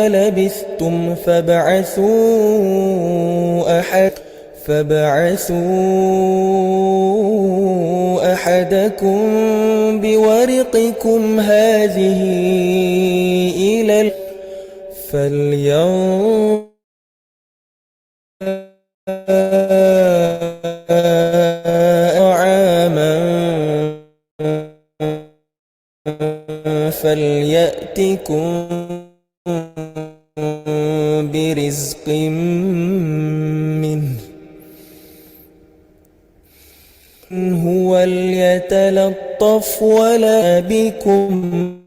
لبثتم فابعثوا أحدكم بورقكم هذه إلى فلينظر طعاما فليأتكم برزق منه هو ليتلطف ولا بكم.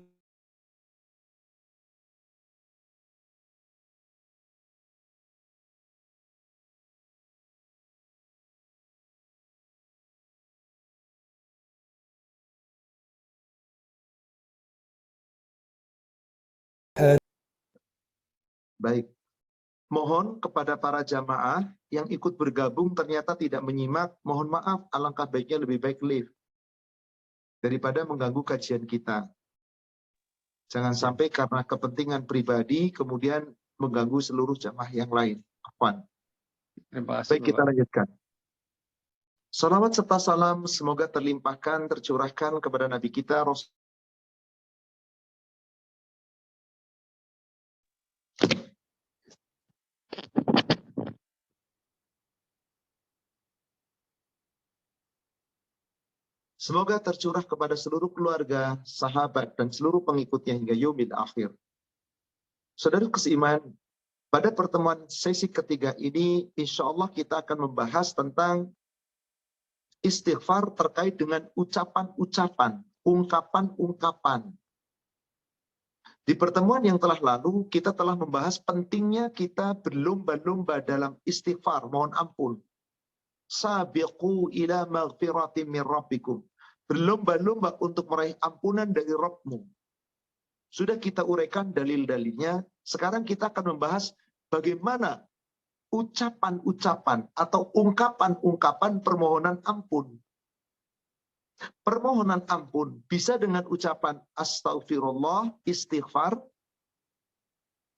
Baik, mohon kepada para jamaah yang ikut bergabung ternyata tidak menyimak, mohon maaf, alangkah baiknya lebih baik leave daripada mengganggu kajian kita. Jangan sampai karena kepentingan pribadi kemudian mengganggu seluruh jamaah yang lain. Afwan. Terima kasih, Baik, kita lanjutkan. Salawat serta salam semoga terlimpahkan, tercurahkan kepada Nabi kita Rasul. Semoga tercurah kepada seluruh keluarga, sahabat, dan seluruh pengikutnya hingga yaumil akhir. Saudara seiman, pada pertemuan sesi ketiga ini, insya Allah kita akan membahas tentang istighfar terkait dengan ucapan-ucapan, ungkapan-ungkapan. Di pertemuan yang telah lalu, kita telah membahas pentingnya kita berlomba-lomba dalam istighfar, mohon ampun. Sabiqu ila maghfiratin min rabbikum. Berlomba-lomba untuk meraih ampunan dari Rabbmu. Sudah kita uraikan dalil-dalilnya, sekarang kita akan membahas bagaimana ucapan-ucapan atau ungkapan-ungkapan permohonan ampun. Permohonan ampun bisa dengan ucapan astaghfirullah, istighfar,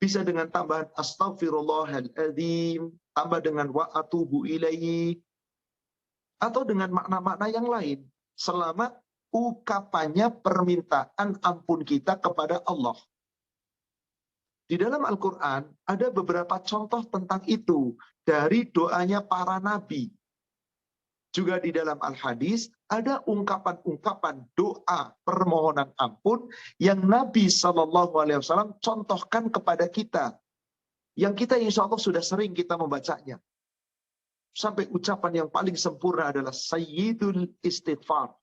bisa dengan tambahan astaghfirullahaladzim, tambah dengan wa atubu ilaihi, atau dengan makna-makna yang lain, selama ungkapannya permintaan ampun kita kepada Allah. Di dalam Al-Quran ada beberapa contoh tentang itu dari doanya para nabi. Juga di dalam Al-Hadis ada ungkapan-ungkapan doa permohonan ampun yang Nabi SAW contohkan kepada kita. Yang kita insya Allah sudah sering kita membacanya. Sampai ucapan yang paling sempurna adalah Sayyidul Istighfar.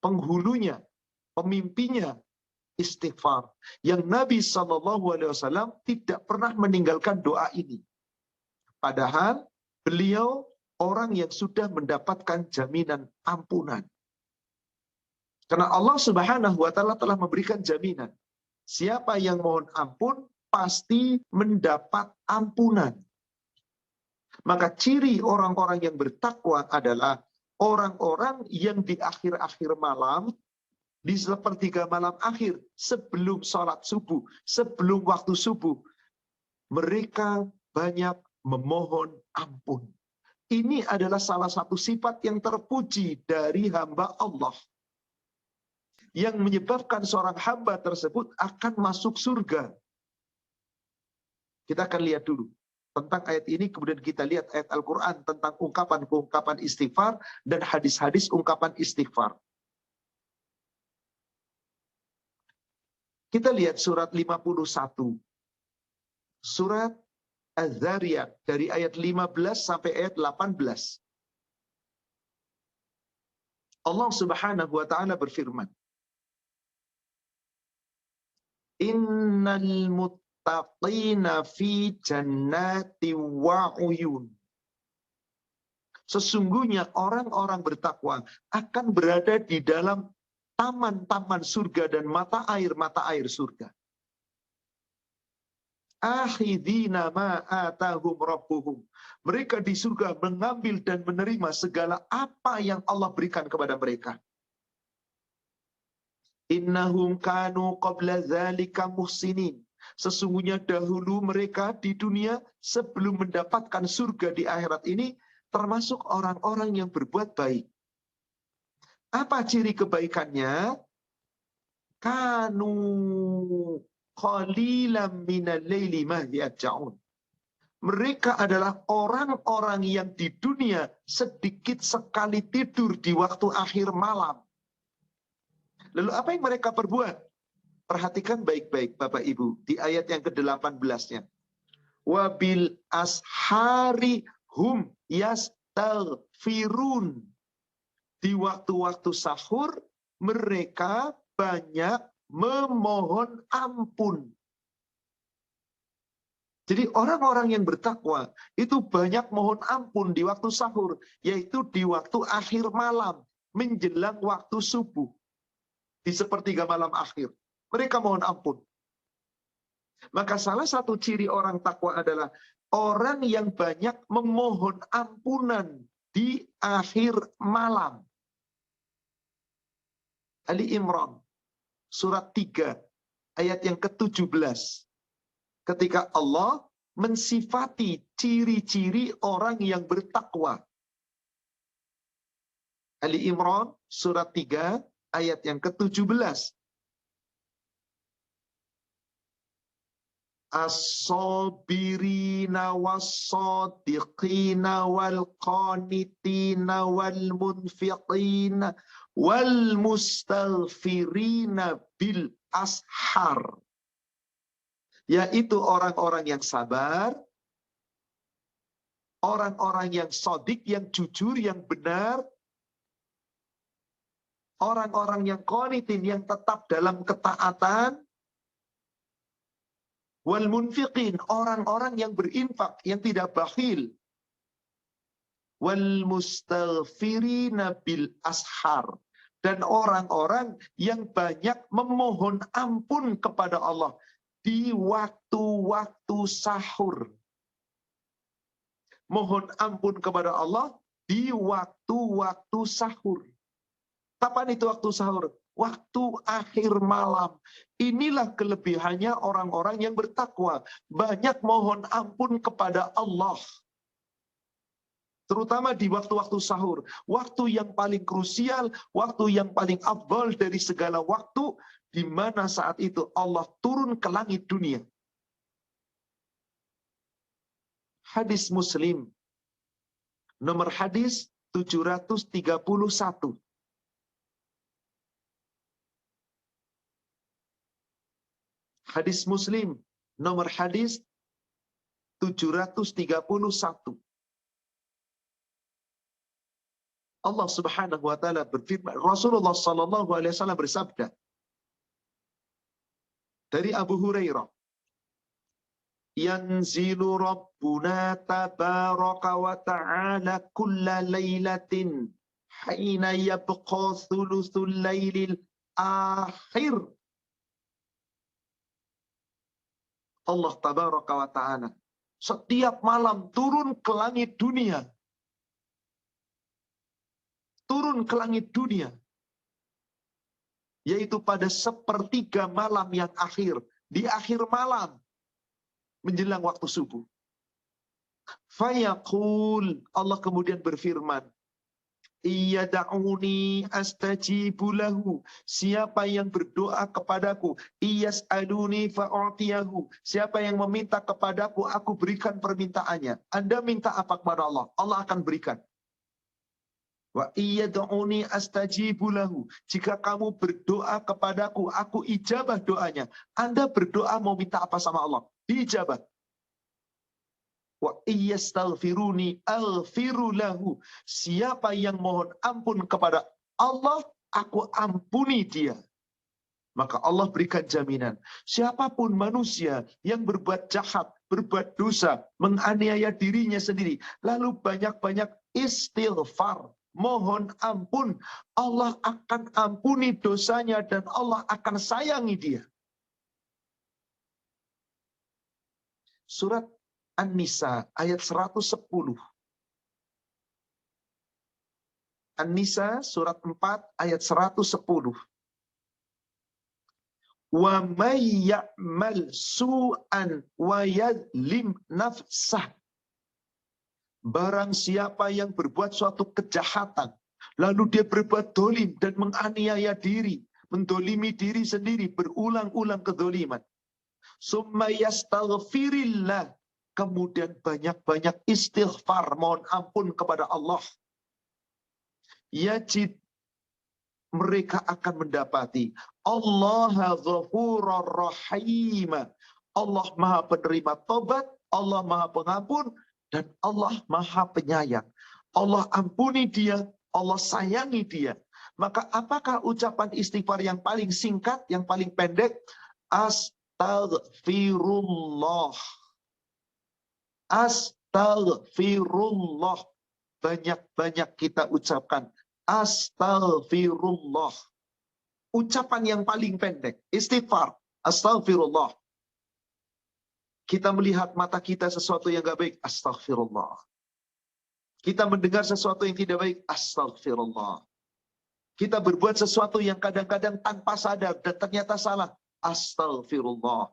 Penghulunya, pemimpinnya istighfar. Yang Nabi SAW tidak pernah meninggalkan doa ini. Padahal beliau orang yang sudah mendapatkan jaminan ampunan. Karena Allah Subhanahu wa Ta'ala telah memberikan jaminan. Siapa yang mohon ampun pasti mendapat ampunan. Maka ciri orang-orang yang bertakwa adalah orang-orang yang di akhir-akhir malam, di sepertiga malam akhir, sebelum sholat subuh, sebelum waktu subuh, mereka banyak memohon ampun. Ini adalah salah satu sifat yang terpuji dari hamba Allah. Yang menyebabkan seorang hamba tersebut akan masuk surga. Kita akan lihat dulu tentang ayat ini, kemudian kita lihat ayat Al-Quran tentang ungkapan-ungkapan istighfar dan hadis-hadis ungkapan istighfar. Kita lihat surat 51. Surat Az-Zariyat dari ayat 15 sampai ayat 18. Allah Subhanahu wa Ta'ala berfirman, Innal muttaqina fi jannati wa uyun. Sesungguhnya orang-orang bertakwa akan berada di dalam taman-taman surga dan mata air surga. Akhidina ma atahum rabbuhum. Mereka di surga mengambil dan menerima segala apa yang Allah berikan kepada mereka. Innahum kanu qabla dzalika muhsinin. Sesungguhnya dahulu mereka di dunia sebelum mendapatkan surga di akhirat ini termasuk orang-orang yang berbuat baik. Apa ciri kebaikannya? Kanu qalilan minal laili ma yahja'un. Mereka adalah orang-orang yang di dunia sedikit sekali tidur di waktu akhir malam. Lalu apa yang mereka perbuat? Perhatikan baik-baik Bapak Ibu di ayat yang ke-18-nya. Wabil ashari hum yastaghfirun. Di waktu-waktu sahur mereka banyak memohon ampun. Jadi orang-orang yang bertakwa itu banyak mohon ampun di waktu sahur, yaitu di waktu akhir malam, menjelang waktu subuh. Di sepertiga malam akhir. Mereka mohon ampun. Maka salah satu ciri orang takwa adalah orang yang banyak memohon ampunan di akhir malam. Ali Imran, surat 3, ayat yang ke-17. Ketika Allah mensifati ciri-ciri orang yang bertakwa. Ali Imran surat 3 ayat yang ke-17. As-sabirina was-sadiqina wal-qanitina wal-munfiqina wal-mustaghfirina bil ashar. Yaitu orang-orang yang sabar, orang-orang yang sodik, yang jujur, yang benar, orang-orang yang qanitin, yang tetap dalam ketaatan, wal munfiqin, orang-orang yang berinfak, yang tidak bakhil, wal mustaghfirina bil ashar, dan orang-orang yang banyak memohon ampun kepada Allah di waktu-waktu sahur. Mohon ampun kepada Allah di waktu-waktu sahur. Kapan itu waktu sahur? Waktu akhir malam. Inilah kelebihannya orang-orang yang bertakwa. Banyak mohon ampun kepada Allah. Terutama di waktu-waktu sahur. Waktu yang paling krusial, waktu yang paling afdal dari segala waktu, di mana saat itu Allah turun ke langit dunia. Hadis Muslim, nomor hadis 731. Hadis Muslim, nomor hadis 731. Allah Subhanahu wa taala berfirman, Rasulullah sallallahu alaihi wasallam bersabda dari Abu Hurairah, yanzilu rabbuna tabaraka wa ta'ala kulla lailatin hina yabqa thuluthul lailil akhir. Allah tabaraka wa ta'ala setiap malam turun ke langit dunia. Turun ke langit dunia. Yaitu pada sepertiga malam yang akhir. Di akhir malam. Menjelang waktu subuh. Fayaqul. Allah kemudian berfirman. Iyada'uni astajibu lahu. Siapa yang berdoa kepadaku. Iyas'aluni fa'u'tiyahu. Siapa yang meminta kepadaku, aku berikan permintaannya. Anda minta apa kepada Allah? Allah akan berikan. Wa iyad'uni astajibu lahu. Jika kamu berdoa kepadaku, aku ijabah doanya. Anda berdoa mau minta apa sama Allah? Diijabah. Wa iyastaghfiruni aghfiru lahu. Siapa yang mohon ampun kepada Allah, aku ampuni dia. Maka Allah berikan jaminan. Siapapun manusia yang berbuat jahat, berbuat dosa, menganiaya dirinya sendiri, lalu banyak-banyak istighfar, mohon ampun, Allah akan ampuni dosanya dan Allah akan sayangi dia. Surat An-Nisa ayat 110. An-Nisa surat 4 ayat 110. Wa may ya'mal su'an wa yadlim nafsah. Barang siapa yang berbuat suatu kejahatan, lalu dia berbuat dolim dan menganiaya diri, mendolimi diri sendiri, berulang-ulang kedoliman. Summa yastaghfirillah. Kemudian banyak-banyak istighfar, mohon ampun kepada Allah. Yajid, mereka akan mendapati Allah ghafurur rahim. Allah Maha penerima tobat, Allah Maha pengampun, dan Allah Maha penyayang. Allah ampuni dia, Allah sayangi dia. Maka apakah ucapan istighfar yang paling singkat, yang paling pendek? Astaghfirullah. Astaghfirullah. Banyak-banyak kita ucapkan astaghfirullah. Ucapan yang paling pendek, istighfar, astaghfirullah. Kita melihat mata kita sesuatu yang gak baik, astaghfirullah. Kita mendengar sesuatu yang tidak baik, astaghfirullah. Kita berbuat sesuatu yang kadang-kadang tanpa sadar dan ternyata salah, astaghfirullah.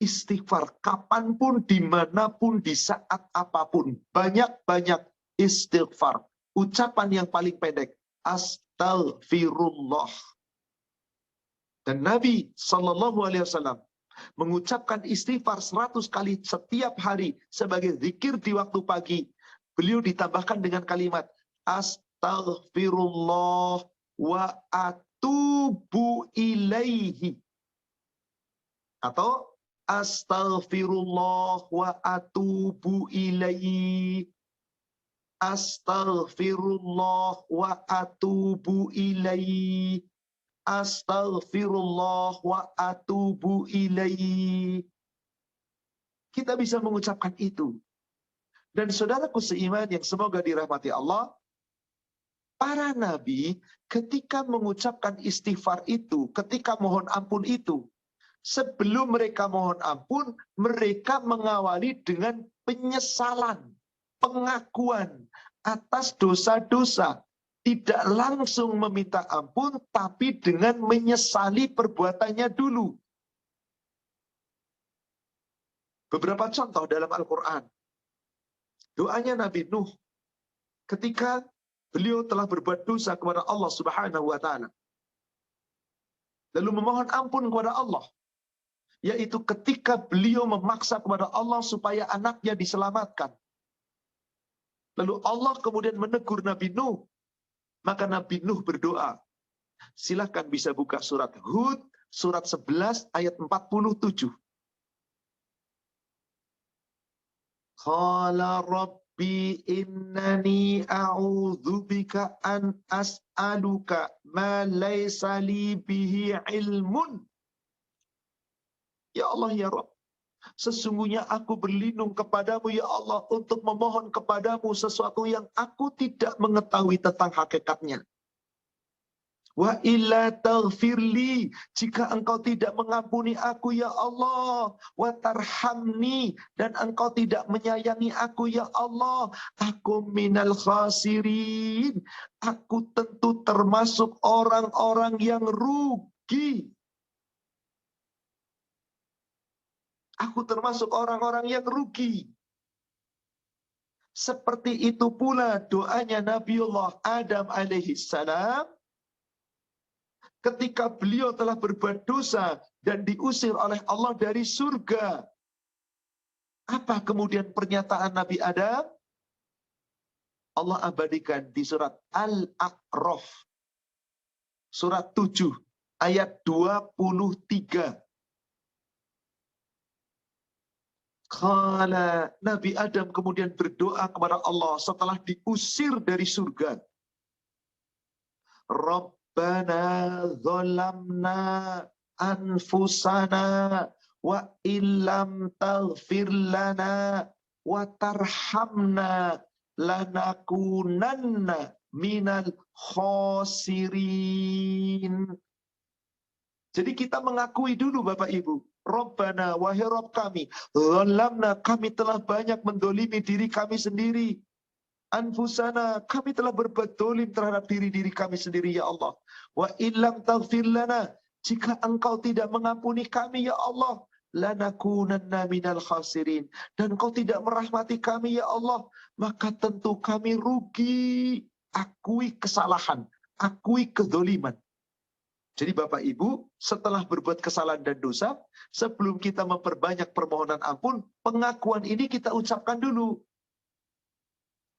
Istighfar kapanpun, dimanapun, di saat apapun. Banyak-banyak istighfar. Ucapan yang paling pendek, astaghfirullah. Dan Nabi SAW mengucapkan istighfar 100 kali setiap hari sebagai zikir di waktu pagi. Beliau ditambahkan dengan kalimat astaghfirullah wa atubu ilaihi. Atau astaghfirullah wa atubu ilaihi. Astaghfirullah wa atubu ilaihi. Astaghfirullah wa atubu ilaihi. Kita bisa mengucapkan itu. Dan saudaraku seiman yang semoga dirahmati Allah, para nabi ketika mengucapkan istighfar itu, ketika mohon ampun itu, sebelum mereka mohon ampun, mereka mengawali dengan penyesalan, pengakuan atas dosa-dosa. Tidak langsung meminta ampun, tapi dengan menyesali perbuatannya dulu. Beberapa contoh dalam Al-Quran. Doanya Nabi Nuh ketika beliau telah berbuat dosa kepada Allah Subhanahu wa Ta'ala. Lalu memohon ampun kepada Allah. Yaitu ketika beliau memaksa kepada Allah supaya anaknya diselamatkan. Lalu Allah kemudian menegur Nabi Nuh. Maka Nabi Nuh berdoa. Silahkan bisa buka surat Hud, surat 11 ayat 47. Qala rabbi innani a'udzubika an as'aluka ma laysa li bihi ilmun. Ya Allah ya Rabb, sesungguhnya aku berlindung kepadamu ya Allah untuk memohon kepadamu sesuatu yang aku tidak mengetahui tentang hakikatnya. Wa illa taghfirli, jika engkau tidak mengampuni aku ya Allah, wa tarhamni, dan engkau tidak menyayangi aku ya Allah, aku minal khasirin, aku tentu termasuk orang-orang yang rugi. Aku termasuk orang-orang yang rugi. Seperti itu pula doanya Nabiullah Adam alaihissalam ketika beliau telah berbuat dosa dan diusir oleh Allah dari surga. Apa kemudian pernyataan Nabi Adam? Allah abadikan di surat Al-A'raf. Surat 7 ayat 23. Kala Nabi Adam kemudian berdoa kepada Allah setelah diusir dari surga. Rabbana zalamna anfusana wa illam taghfir lana wa tarhamna lanakunanna minal khosirin. Jadi kita mengakui dulu Bapak Ibu. Rabbana, wahai Rabb kami, zalamna, kami telah banyak mendolimi diri kami sendiri. Anfusana, kami telah berbuat dolim terhadap diri-diri kami sendiri ya Allah. Wa illam taghfir lana, jika engkau tidak mengampuni kami ya Allah, lanakunanna minal khasirin. Dan engkau tidak merahmati kami ya Allah, maka tentu kami rugi. Akui kesalahan, akui kezoliman. Jadi Bapak Ibu, setelah berbuat kesalahan dan dosa, sebelum kita memperbanyak permohonan ampun, pengakuan ini kita ucapkan dulu.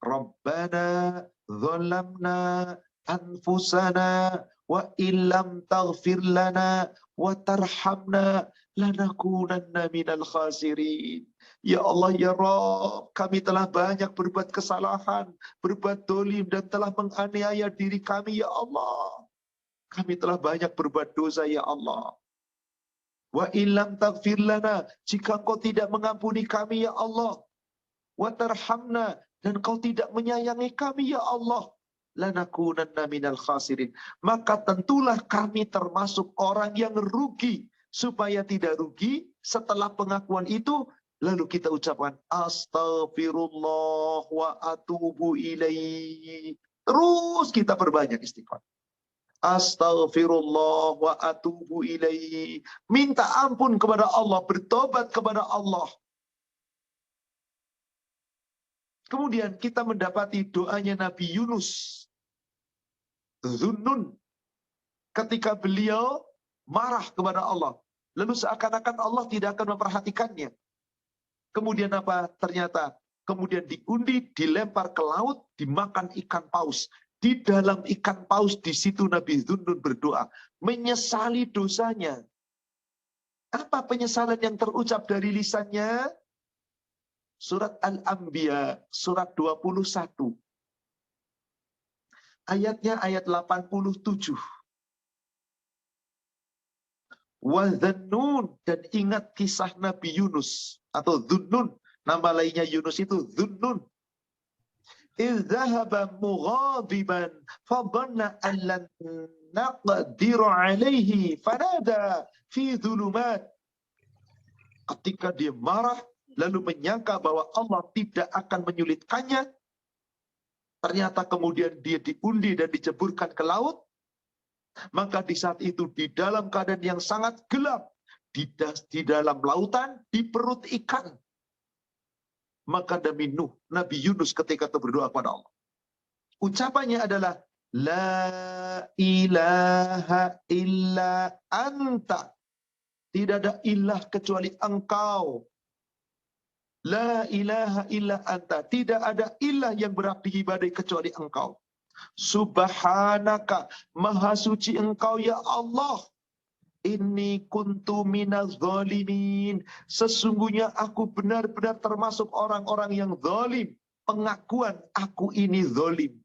Rabbana dzalamna anfusana wa illam taghfir lana wa tarhamna lanakunanna minal khasirin. Ya Allah ya Rabb, kami telah banyak berbuat kesalahan, berbuat dolim dan telah menganiaya diri kami ya Allah. Kami telah banyak berbuat dosa ya Allah. Wa illam taghfir lana, jika Engkau tidak mengampuni kami ya Allah, wa tarhamna, dan Kau tidak menyayangi kami ya Allah, lanakunanna minal khasirin, maka tentulah kami termasuk orang yang rugi. Supaya tidak rugi, setelah pengakuan itu lalu kita ucapkan astaghfirullah wa atubu ilaihi. Terus kita perbanyak istighfar. Astaghfirullah wa atubu ilaihi. Minta ampun kepada Allah, bertobat kepada Allah. Kemudian kita mendapati doanya Nabi Yunus. Zunnun. Ketika beliau marah kepada Allah. Lalu seakan-akan Allah tidak akan memperhatikannya. Kemudian apa? Ternyata kemudian diundi, dilempar ke laut, dimakan ikan paus. Di dalam ikan paus, di situ Nabi Zunnun berdoa. Menyesali dosanya. Apa penyesalan yang terucap dari lisannya? Surat Al-Anbiya, surat 21. Ayatnya ayat 87. Wadzannun, dan ingat kisah Nabi Yunus atau Dhunnun, nama lainnya Yunus itu Dhunnun. Idzahaba mughadiban fadhanna an lan naqdir alaihi fanada fi dhulumat. Ketika dia marah lalu menyangka bahwa Allah tidak akan menyulitkannya, ternyata kemudian dia diundi dan diceburkan ke laut. Maka di saat itu di dalam keadaan yang sangat gelap, di dalam lautan, di perut ikan, maka demi Nuh, Nabi Yunus ketika itu berdoa kepada Allah. Ucapannya adalah La ilaha illa anta. Tidak ada ilah kecuali engkau. La ilaha illa anta. Tidak ada ilah yang berhak diibadahi kecuali engkau. Subhanaka, maha suci engkau ya Allah. Inni kuntu minaz zalimin. Sesungguhnya aku benar-benar termasuk orang-orang yang zalim. Pengakuan aku ini zalim.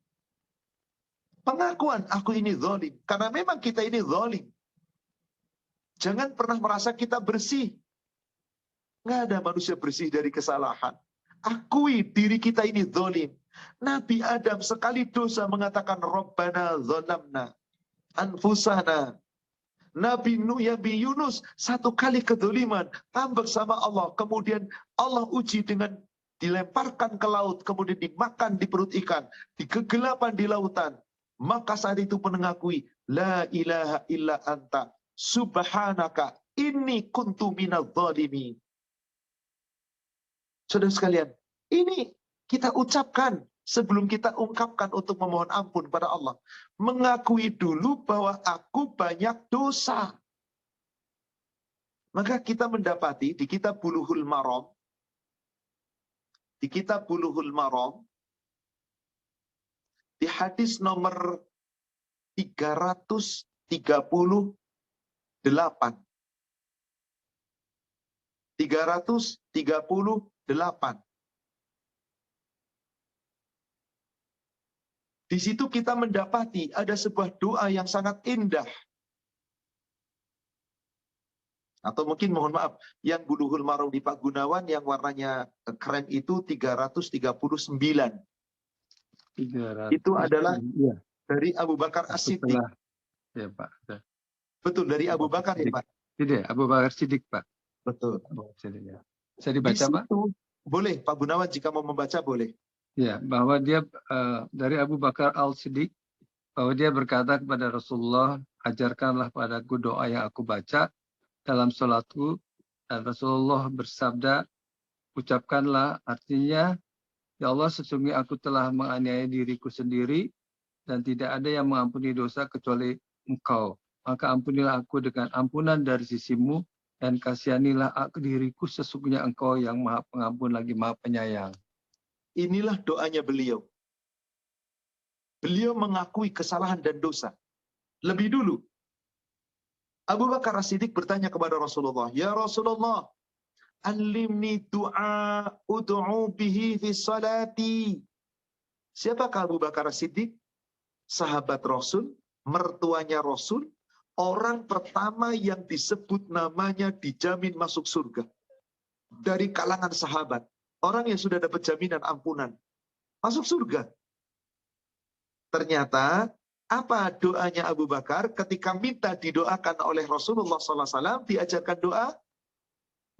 Pengakuan aku ini zalim. Karena memang kita ini zalim. Jangan pernah merasa kita bersih. Nggak ada manusia bersih dari kesalahan. Akui diri kita ini zalim. Nabi Adam sekali dosa mengatakan Rabbana zalamna anfusana. Nabi Yunus satu kali kedzaliman, ngambek sama Allah. Kemudian Allah uji dengan dilemparkan ke laut, kemudian dimakan di perut ikan, di kegelapan di lautan. Maka saat itu mengakui La ilaha illa anta subhanaka inni kuntu minadz zalimin. Saudara sekalian, ini kita ucapkan sebelum kita ungkapkan untuk memohon ampun pada Allah. Mengakui dulu bahwa aku banyak dosa. Maka kita mendapati di kitab Bulughul Maram, di hadis nomor 338. 338. Di situ kita mendapati ada sebuah doa yang sangat indah. Atau mungkin mohon maaf, yang Bulughul Maram di Pak Gunawan yang warnanya keren itu 339. 300, Itu adalah ya, dari Abu Bakar As-Siddiq. Ya Pak. Betul, dari Abu Bakar ya Pak. Tidak, Abu Bakar Siddiq Pak. Betul. Siddiq, ya. Saya dibaca Pak? Boleh, Pak Gunawan jika mau membaca boleh. Ya, bahwa dia dari Abu Bakar Al-Siddiq bahwa dia berkata kepada Rasulullah, ajarkanlah padaku doa yang aku baca dalam sholatku. Dan Rasulullah bersabda, ucapkanlah, artinya, ya Allah, sesungguhnya aku telah menganiaya diriku sendiri dan tidak ada yang mengampuni dosa kecuali Engkau. Maka ampunilah aku dengan ampunan dari sisimu dan kasihanilah aku diriku, sesungguhnya Engkau yang Maha Pengampun lagi Maha Penyayang. Inilah doanya beliau. Beliau mengakui kesalahan dan dosa. Lebih dulu, Abu Bakar As-Siddiq bertanya kepada Rasulullah, "Ya Rasulullah, alimni du'a ud'u bihi fi salati." Siapakah Abu Bakar As-Siddiq? Sahabat Rasul, mertuanya Rasul, orang pertama yang disebut namanya dijamin masuk surga. Dari kalangan sahabat, orang yang sudah dapat jaminan ampunan, masuk surga. Ternyata, apa doanya Abu Bakar ketika minta didoakan oleh Rasulullah SAW, diajarkan doa?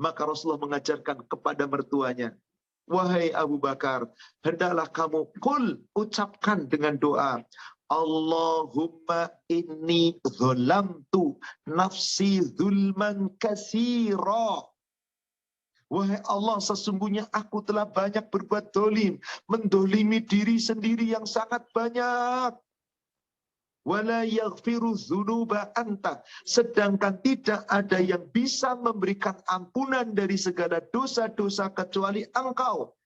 Maka Rasulullah mengajarkan kepada mertuanya, wahai Abu Bakar, hendaklah kamu ucapkan dengan doa, Allahumma inni dzalamtu nafsi zulman katsira. Wahai Allah, sesungguhnya aku telah banyak berbuat dolim, mendolimi diri sendiri yang sangat banyak. Wala yaghfiru dzunuba anta. Sedangkan tidak ada yang bisa memberikan ampunan dari segala dosa-dosa kecuali Engkau.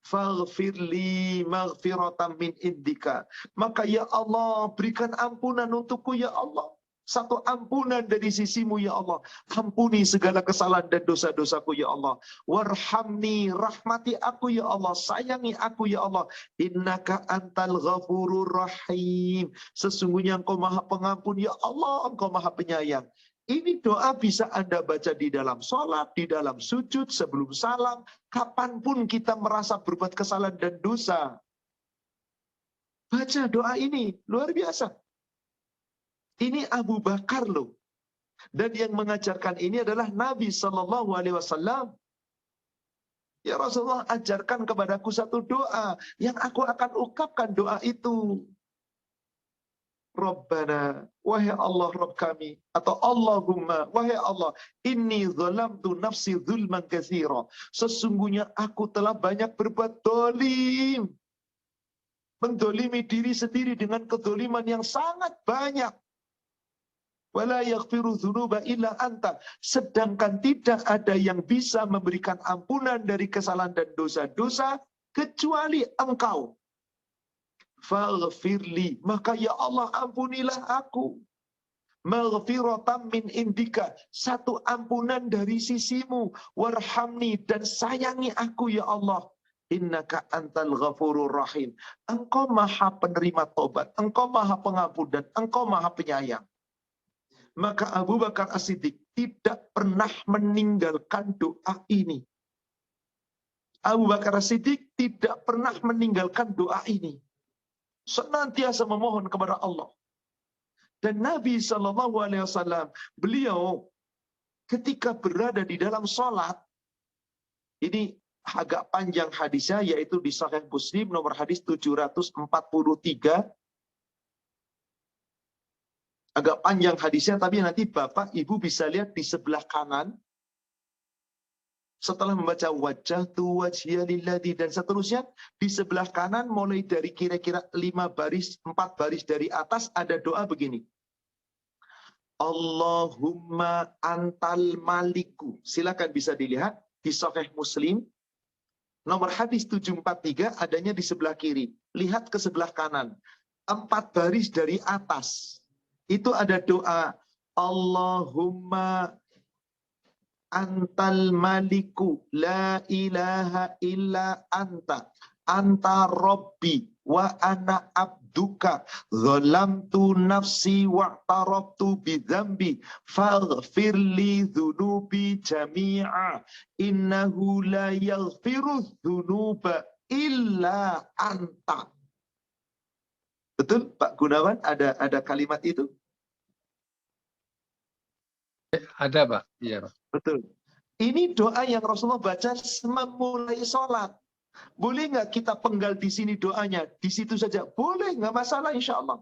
Faghfirli maghfiratan min indika. Maka ya Allah, berikan ampunan untukku ya Allah. Satu ampunan dari sisimu ya Allah. Ampuni segala kesalahan dan dosa-dosaku ya Allah. Warhamni, rahmati aku ya Allah. Sayangi aku ya Allah. Innaka antal ghafurur rahim. Sesungguhnya Engkau Maha Pengampun ya Allah. Engkau Maha Penyayang. Ini doa bisa Anda baca di dalam sholat, di dalam sujud, sebelum salam. Kapanpun kita merasa berbuat kesalahan dan dosa. Baca doa ini, luar biasa. Ini Abu Bakar loh. Dan yang mengajarkan ini adalah Nabi SAW. Ya Rasulullah, ajarkan kepadaku satu doa yang aku akan ungkapkan doa itu. Rabbana, wahai Allah Rabb kami, atau Allahumma, wahai Allah, inni zalamtu nafsi zulman katsira. Sesungguhnya aku telah banyak berbuat dolim. Mendolimi diri sendiri dengan kedoliman yang sangat banyak. Wala yaghfiru dzunuba illa anta. Sedangkan tidak ada yang bisa memberikan ampunan dari kesalahan dan dosa-dosa kecuali Engkau. Faghfirli, maka ya Allah ampunilah aku. Maghfiratan min indika, satu ampunan dari sisimu. Warhamni, dan sayangi aku ya Allah. Innaka antal ghafurur rahim. Engkau Maha penerima tobat, Engkau Maha pengampun, dan Engkau Maha penyayang. Maka Abu Bakar As-Siddiq tidak pernah meninggalkan doa ini. Abu Bakar As-Siddiq tidak pernah meninggalkan doa ini. Senantiasa memohon kepada Allah. Dan Nabi SAW, beliau ketika berada di dalam sholat, ini agak panjang hadisnya, yaitu di Sahih Muslim nomor hadis 743. Agak panjang hadisnya, tapi nanti Bapak Ibu bisa lihat di sebelah kanan. Setelah membaca wajah tu wajhiya lilladzi dan seterusnya, di sebelah kanan mulai dari kira-kira 4 baris dari atas ada doa begini. Allahumma antal maliku. Silakan bisa dilihat di Sahih Muslim nomor hadis 743, adanya di sebelah kiri. Lihat ke sebelah kanan. 4 baris dari atas. Itu ada doa, Allahumma antal maliku, la ilaha illa anta, anta rabbi, wa ana abduka, zalamtu nafsi wa'tarabtu bidhambi, faghfirli dhunubi jami'a, innahu la yaghfiru dhunuba illa anta. Betul Pak Gunawan, ada kalimat itu? Ada Pak, iya Pak. Betul. Ini doa yang Rasulullah baca memulai sholat. Boleh nggak kita penggal di sini doanya? Di situ saja. Boleh, nggak masalah insya Allah.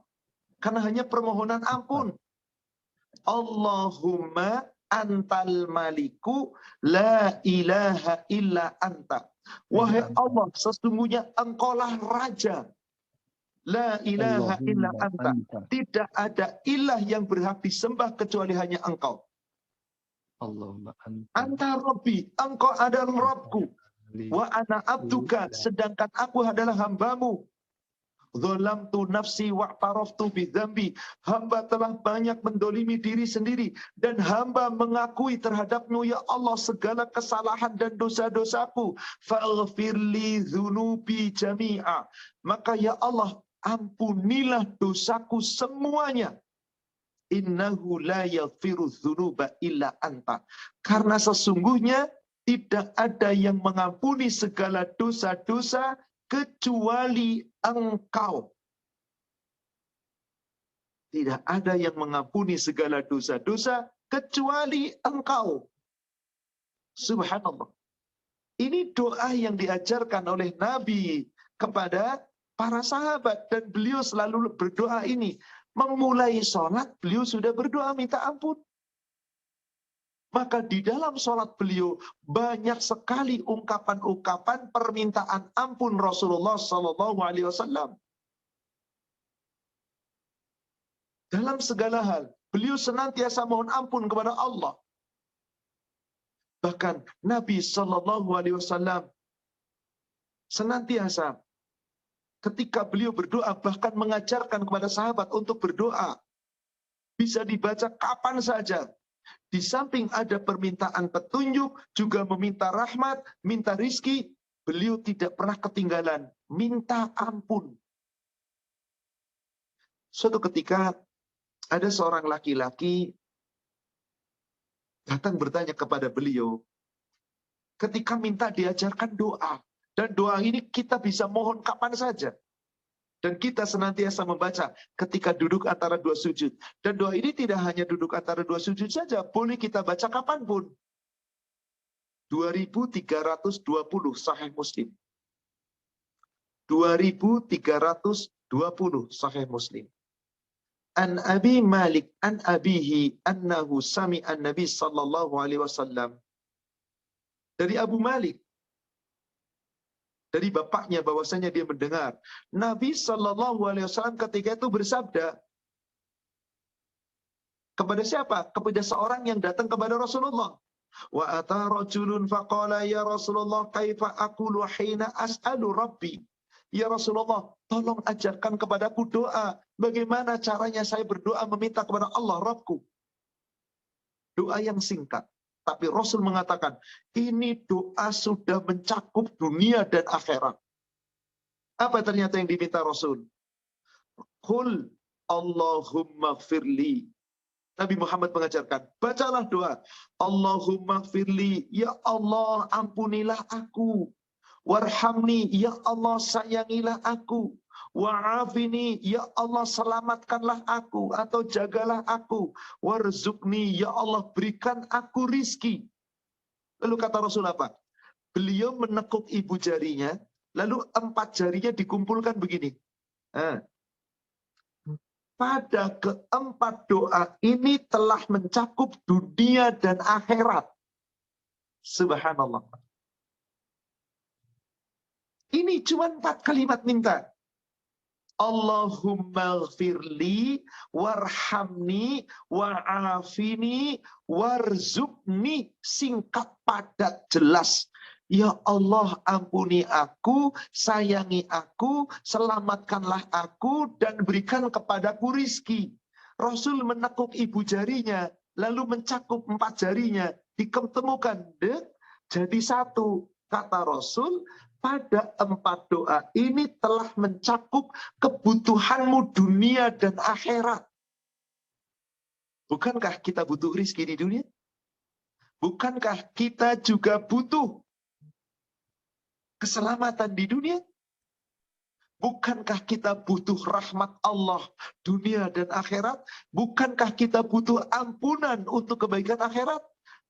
Karena hanya permohonan ampun. Allahumma antal maliku la ilaha illa anta. Wahai Allah, sesungguhnya engkaulah raja. La ilaha illa Allahumma anta. anta. Tidak ada ilah yang berhak disembah kecuali hanya engkau. Allahumma anta. Anta Rabbi, engkau adalah Rabbku. Wa ana abduka, sedangkan aku adalah hambamu. Dzalamtu nafsi wa'taraftu bidzambi. Hamba telah banyak mendolimi diri sendiri. Dan hamba mengakui terhadapmu ya Allah segala kesalahan dan dosa-dosaku. Faghfirli dzunubi jami'a. Maka ya Allah, ampunilah dosaku semuanya. Innahu la yaghfiru dzunuba illa anta. Karena sesungguhnya tidak ada yang mengampuni segala dosa-dosa kecuali engkau. Tidak ada yang mengampuni segala dosa-dosa kecuali engkau. Subhanallah. Ini doa yang diajarkan oleh Nabi kepada para sahabat. Dan beliau selalu berdoa ini. Memulai sholat, beliau sudah berdoa minta ampun. Maka di dalam sholat beliau banyak sekali ungkapan-ungkapan permintaan ampun Rasulullah SAW. Dalam segala hal, beliau senantiasa mohon ampun kepada Allah. Bahkan Nabi SAW senantiasa ketika beliau berdoa bahkan mengajarkan kepada sahabat untuk berdoa. Bisa dibaca kapan saja. Di samping ada permintaan petunjuk, juga meminta rahmat, minta rizki, beliau tidak pernah ketinggalan, minta ampun. Suatu ketika, ada seorang laki-laki datang bertanya kepada beliau, ketika minta diajarkan doa, dan doa ini kita bisa mohon kapan saja. Dan kita senantiasa membaca ketika duduk antara dua sujud. Dan doa ini tidak hanya duduk antara dua sujud saja. Boleh kita baca kapanpun. 2320 Sahih Muslim. 2320 Sahih Muslim. An Abi Malik an abihi annahu sami'an Nabi sallallahu alaihi wasallam. Dari Abu Malik. Dari bapaknya bahwasanya dia mendengar Nabi Shallallahu Alaihi Wasallam ketika itu bersabda kepada siapa? Kepada seorang yang datang kepada Rasulullah. Wa ata rajulun faqala ya Rasulullah kaifa aqulu hina as'alu rabbi. Ya Rasulullah, tolong ajarkan kepadaku doa. Bagaimana caranya saya berdoa meminta kepada Allah Rabbku? Doa yang singkat. Tapi Rasul mengatakan, ini doa sudah mencakup dunia dan akhirat. Apa ternyata yang diminta Rasul? Qul Allahumma gfirli. Nabi Muhammad mengajarkan, bacalah doa. Allahumma gfirli, ya Allah ampunilah aku. Warhamni, ya Allah sayangilah aku. Wa'afini, ya Allah selamatkanlah aku atau jagalah aku. Warzukni, ya Allah berikan aku rizki. Lalu kata Rasul apa? Beliau menekuk ibu jarinya, lalu 4 jarinya dikumpulkan begini. Pada keempat doa ini telah mencakup dunia dan akhirat. Subhanallah. Ini cuma 4 kalimat minta. Allahumma gfirli warhamni wa'afini warzukni. Singkat, padat, jelas. Ya Allah ampuni aku, sayangi aku, selamatkanlah aku, dan berikan kepadaku rizki. Rasul menekuk ibu jarinya, lalu mencakup 4 jarinya, diketemukan, jadi 1. Kata Rasul, pada 4 doa ini telah mencakup kebutuhanmu dunia dan akhirat. Bukankah kita butuh rizki di dunia? Bukankah kita juga butuh keselamatan di dunia? Bukankah kita butuh rahmat Allah dunia dan akhirat? Bukankah kita butuh ampunan untuk kebaikan akhirat?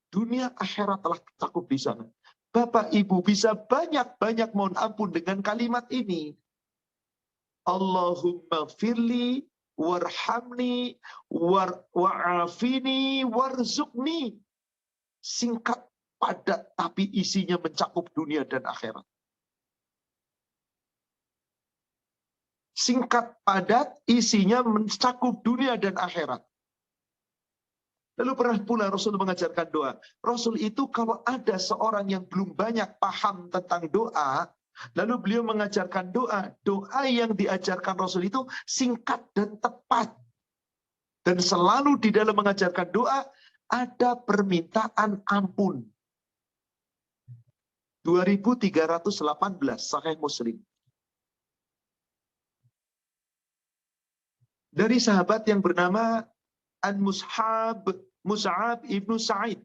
Dunia akhirat telah tercakup di sana. Bapak Ibu bisa banyak-banyak mohon ampun dengan kalimat ini. Allahumma firli warhamni wa'afini warzuqni. Singkat, padat, tapi isinya mencakup dunia dan akhirat. Singkat, padat, isinya mencakup dunia dan akhirat. Lalu pernah pula Rasul mengajarkan doa. Rasul itu kalau ada seorang yang belum banyak paham tentang doa, lalu beliau mengajarkan doa. Doa yang diajarkan Rasul itu singkat dan tepat. Dan selalu di dalam mengajarkan doa, ada permintaan ampun. 2318 Sahih Muslim. Dari sahabat yang bernama Mus'ab ibnu Sa'id.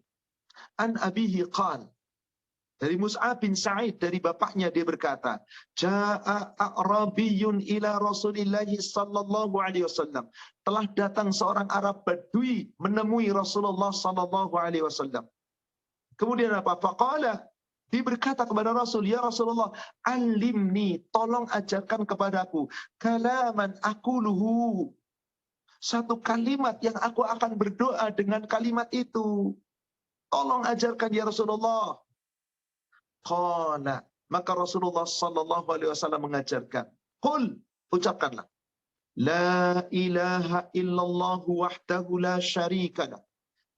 An abihi qal. Dari Mus'ab bin Sa'id, dari bapaknya dia berkata, Ja'a a'rabiyun ila Rasulillahi sallallahu alaihi wasallam. Telah datang seorang Arab Badui menemui Rasulullah sallallahu alaihi wasallam. Kemudian apa? Faqala, dia berkata kepada Rasul, ya Rasulullah, alimni, tolong ajarkan kepadaku kalaman aquluhu. Satu kalimat yang aku akan berdoa dengan kalimat itu. Tolong ajarkan ya Rasulullah. Qala, maka Rasulullah sallallahu alaihi wasallam mengajarkan, qul, ucapkanlah, la ilaha illallah wahdahu la syarikalah.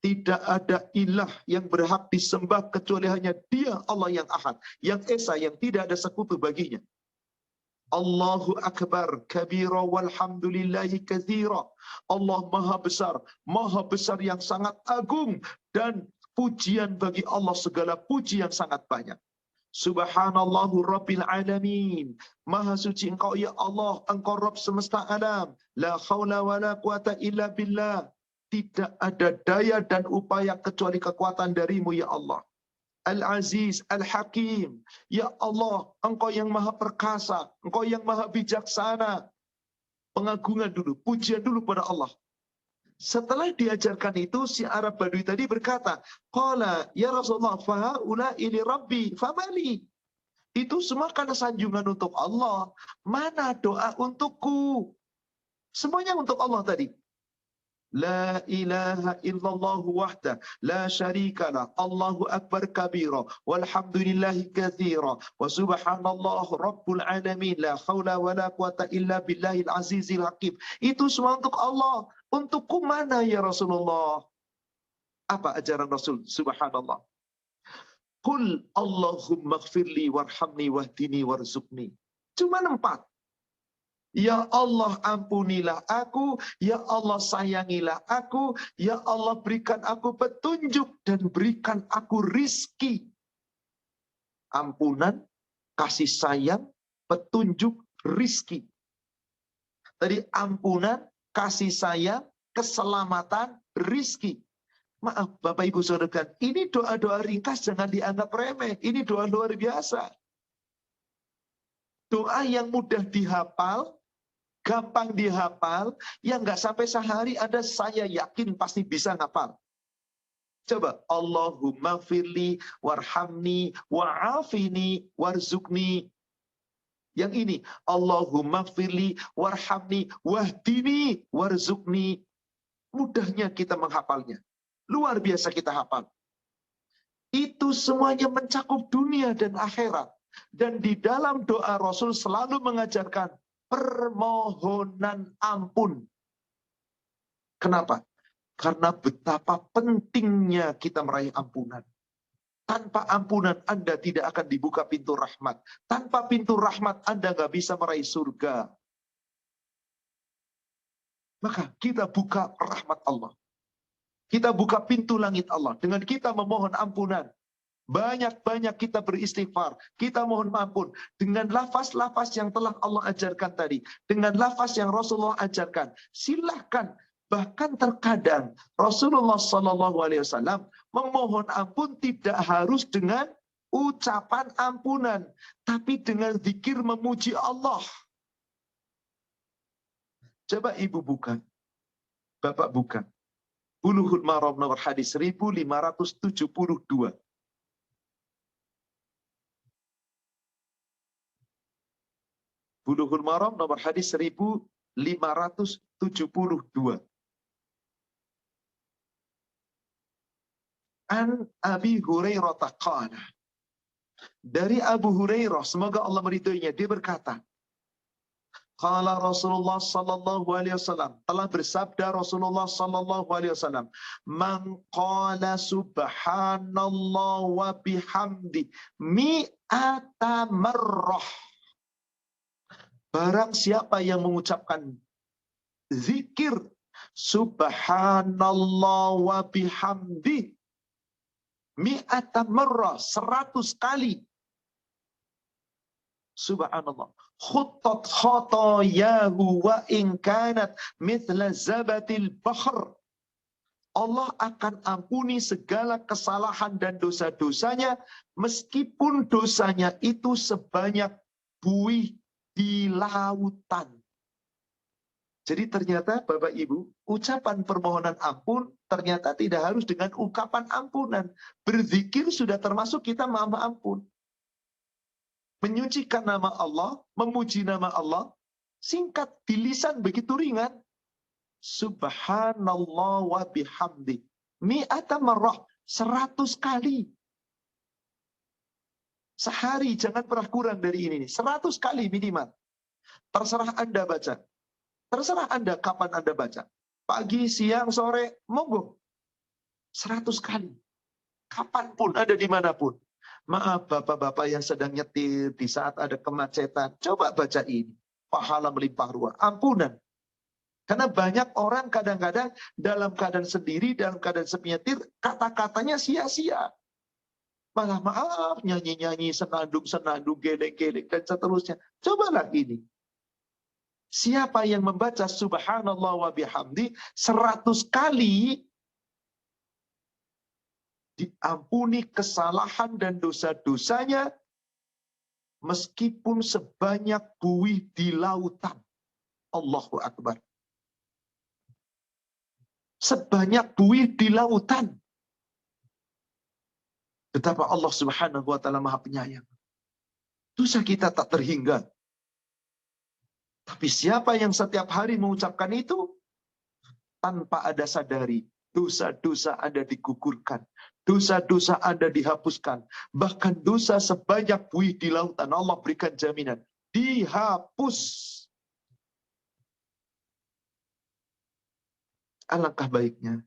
Tidak ada ilah yang berhak disembah kecuali hanya Dia, Allah yang Ahad, yang Esa, yang tidak ada sekutu baginya. Allahu Akbar kabira walhamdulillahi katsira. Allah maha besar yang sangat agung, dan pujian bagi Allah segala puji yang sangat banyak. Subhanallahu Rabbil Alamin. Maha suci Engkau ya Allah, Engkau Rabb semesta alam. La haula wa la quwata illa billah. Tidak ada daya dan upaya kecuali kekuatan darimu ya Allah. Al-Aziz, Al-Hakim. Ya Allah, Engkau yang maha perkasa, Engkau yang maha bijaksana. Pengagungan dulu, pujian dulu pada Allah. Setelah diajarkan itu, si Arab Badui tadi berkata, Qala, ya Rasulullah, fahaula ili Rabbi, famali. Itu semua karena sanjungan untuk Allah. Mana doa untukku? Semuanya untuk Allah tadi. La ilaha illallah wahda la syarikalah, Allahu akbar kabira walhamdulillahi katsira wa subhanallah rabbul alamin la haula wala quwata illa billahil azizil hakim. Itu semua untuk Allah. Untukku mana ya Rasulullah? Apa ajaran Rasul? Subhanallah. Qul Allahumma ighfirli warhamni wahdini warzuqni. Cuma 4. Ya Allah ampunilah aku, ya Allah sayangilah aku, ya Allah berikan aku petunjuk dan berikan aku rizki. Ampunan, kasih sayang, petunjuk, rizki. Tadi ampunan, kasih sayang, keselamatan, rizki. Maaf Bapak Ibu Saudara, ini doa-doa ringkas jangan dianggap remeh. Ini doa luar biasa. Doa yang mudah dihafal, gampang dihafal, yang nggak sampai sehari ada, saya yakin pasti bisa ngapal. Coba, Allahumma firli warhamni wa'afini warzuqni. Yang ini, Allahumma firli warhamni wahdini warzuqni. Mudahnya kita menghafalnya. Luar biasa kita hafal. Itu semuanya mencakup dunia dan akhirat. Dan di dalam doa Rasul selalu mengajarkan permohonan ampun. Kenapa? Karena betapa pentingnya kita meraih ampunan. Tanpa ampunan Anda tidak akan dibuka pintu rahmat. Tanpa pintu rahmat Anda nggak bisa meraih surga. Maka kita buka rahmat Allah. Kita buka pintu langit Allah. Dengan kita memohon ampunan. Banyak-banyak kita beristighfar, kita mohon ampun dengan lafaz-lafaz yang telah Allah ajarkan tadi, dengan lafaz yang Rasulullah ajarkan. Silahkan, bahkan terkadang Rasulullah SAW memohon ampun tidak harus dengan ucapan ampunan, tapi dengan zikir memuji Allah. Coba Ibu buka, Bapak buka, Bulughul Maram nomor hadis 1572. Bulughul Maram nomor hadis 1572. An Abi Hurairah qala. Dari Abu Hurairah, semoga Allah meridhoinya, dia berkata, qala Rasulullah sallallahu alaihi wasallam, telah bersabda Rasulullah sallallahu alaihi wasallam, man qala subhanallah wa bihamdi mi'ata marrah. Barang siapa yang mengucapkan zikir subhanallah wa bihamdi mi'ata marrah, 100 kali. Subhanallah. Khuttat khotoyahu wa in kanat mithla zabatil bahr. Allah akan ampuni segala kesalahan dan dosa-dosanya meskipun dosanya itu sebanyak buih di lautan. Jadi ternyata Bapak Ibu, ucapan permohonan ampun ternyata tidak harus dengan ungkapan ampunan. Berzikir sudah termasuk kita mohon ampun. Menyucikan nama Allah, memuji nama Allah, singkat di lisan begitu ringan. Subhanallah wa bihamdi. Mi'ata marrah, 100 kali. Sehari jangan pernah kurang dari ini. 100 kali minimal. Terserah Anda baca. Terserah Anda kapan Anda baca. Pagi, siang, sore, monggo. 100 kali. Kapanpun, ada dimanapun. Maaf bapak-bapak yang sedang nyetir di saat ada kemacetan. Coba baca ini. Pahala melimpah ruah. Ampunan. Karena banyak orang kadang-kadang dalam keadaan sendiri, dalam keadaan menyetir, kata-katanya sia-sia. Malah maaf, nyanyi-nyanyi, senandung-senandung, geleng-geleng, dan seterusnya. Cobalah ini. Siapa yang membaca subhanallah wa bihamdi 100 kali, diampuni kesalahan dan dosa-dosanya meskipun sebanyak buih di lautan. Allahu Akbar. Sebanyak buih di lautan. Betapa Allah Subhanahu wa taala Maha Penyayang. Dosa kita tak terhingga. Tapi siapa yang setiap hari mengucapkan itu tanpa ada sadari, dosa-dosa Anda digugurkan. Dosa-dosa Anda dihapuskan. Bahkan dosa sebanyak buih di lautan, Allah berikan jaminan. Dihapus. Alangkah baiknya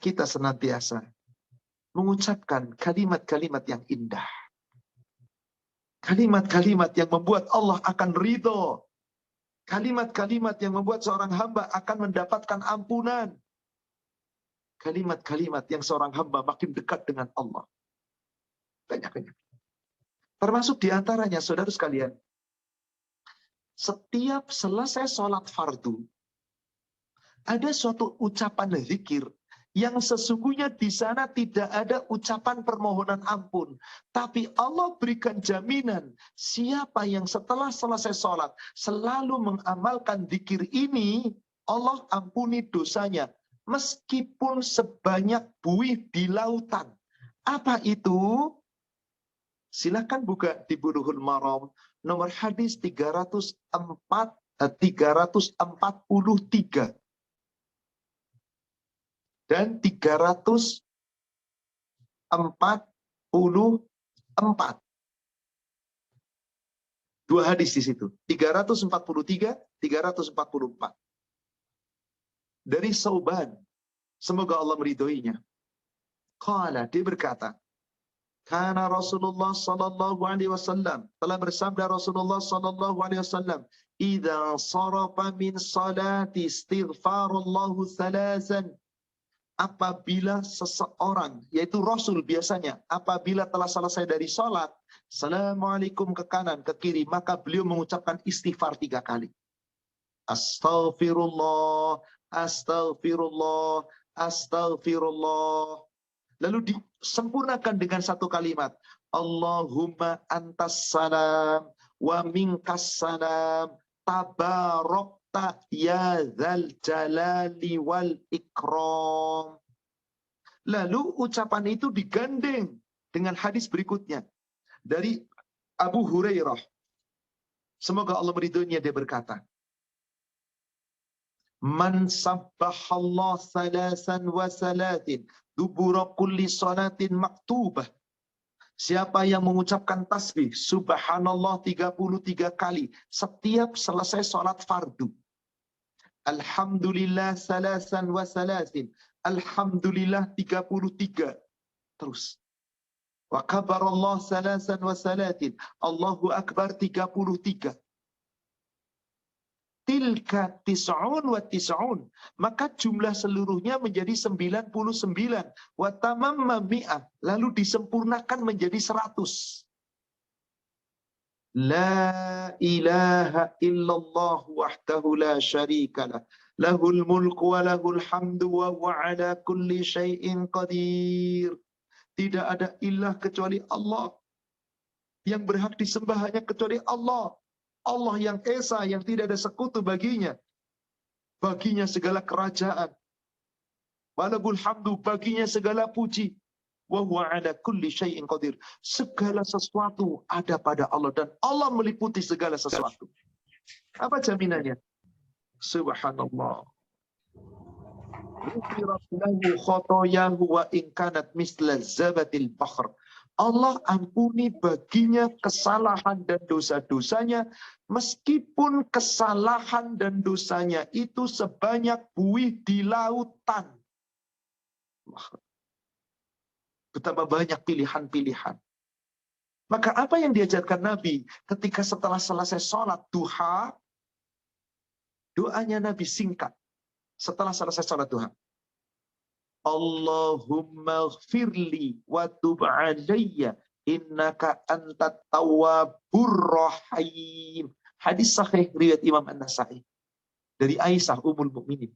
kita senantiasa mengucapkan kalimat-kalimat yang indah. Kalimat-kalimat yang membuat Allah akan ridho. Kalimat-kalimat yang membuat seorang hamba akan mendapatkan ampunan. Kalimat-kalimat yang seorang hamba makin dekat dengan Allah. Banyak-banyak. Termasuk diantaranya, saudara sekalian, setiap selesai sholat fardu, ada suatu ucapan zikir yang sesungguhnya di sana tidak ada ucapan permohonan ampun. Tapi Allah berikan jaminan, siapa yang setelah selesai sholat selalu mengamalkan zikir ini, Allah ampuni dosanya. Meskipun sebanyak buih di lautan. Apa itu? Silakan buka di Bulughul Maram nomor hadis 343 dan 344. Dua hadis di situ. 343, 344. Dari Sauban, semoga Allah meridhoinya. Qala, dia berkata, kana Rasulullah sallallahu alaihi wasallam, telah bersabda Rasulullah sallallahu alaihi wasallam, idza sarafa min salati istighfarallahu thalathan. Apabila seseorang, yaitu Rasul biasanya, apabila telah selesai dari salat, assalamualaikum ke kanan, ke kiri, maka beliau mengucapkan istighfar 3 kali. Astaghfirullah, astaghfirullah, astaghfirullah. Lalu disempurnakan dengan satu kalimat. Allahumma antas salam wa minkas salam tabarakta ya dzal jalali wal ikram. Lalu ucapan itu digandeng dengan hadis berikutnya dari Abu Hurairah. Semoga Allah meridhoinya, dia berkata, Man sabbahallah salasan wa salatin dubura kulli salatin maktubah. Siapa yang mengucapkan tasbih subhanallah 33 kali setiap selesai sholat fardu. Alhamdulillah salasan wa salasin. Alhamdulillah 33. Terus. Wa kabarallah salasan wa salatin. Allahu akbar 33. Tilka tis'un wa tis'un. Maka jumlah seluruhnya menjadi 99. Wa tamamma mi'ah. Lalu disempurnakan menjadi 100. La ilaha illallah wahdahu la syarikalah. Lahul mulku wa lahul hamdu wa huwa ala kulli syai'in qadir. Tidak ada ilah kecuali Allah. Yang berhak disembah hanya kecuali Allah. Allah yang esa, yang tidak ada sekutu baginya. Baginya segala kerajaan. Walahul hamdu, baginya segala puji. Wa huwa ala kulli syai'in qadir. Segala sesuatu ada pada Allah dan Allah meliputi segala sesuatu. Apa jaminannya? Subhanallah. Ghufirat lahu khotoyahu wa in kanat misla zabatil bahr. Allah ampuni baginya kesalahan dan dosa-dosanya, meskipun kesalahan dan dosanya itu sebanyak buih di lautan. Betapa banyak pilihan-pilihan. Maka apa yang diajarkan Nabi ketika setelah selesai sholat duha, doanya Nabi singkat. Setelah selesai sholat duha. Allahumma gfirli wa tub alayya innaka antat tawwabur rahim. Hadis sahih riwayat Imam An-Nasa'i dari Aisyah Ummul Mukminin.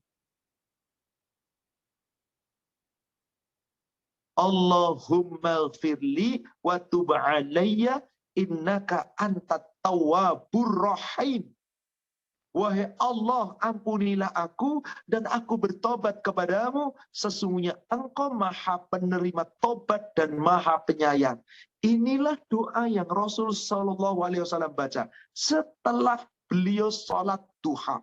Allahumma gfirli wa tub alayya innaka antat tawwabur rahim. Wahai Allah, ampunilah aku dan aku bertobat kepadamu. Sesungguhnya Engkau Maha Penerima Tobat dan Maha Penyayang. Inilah doa yang Rasul Shallallahu Alaihi Wasallam baca setelah beliau sholat duha.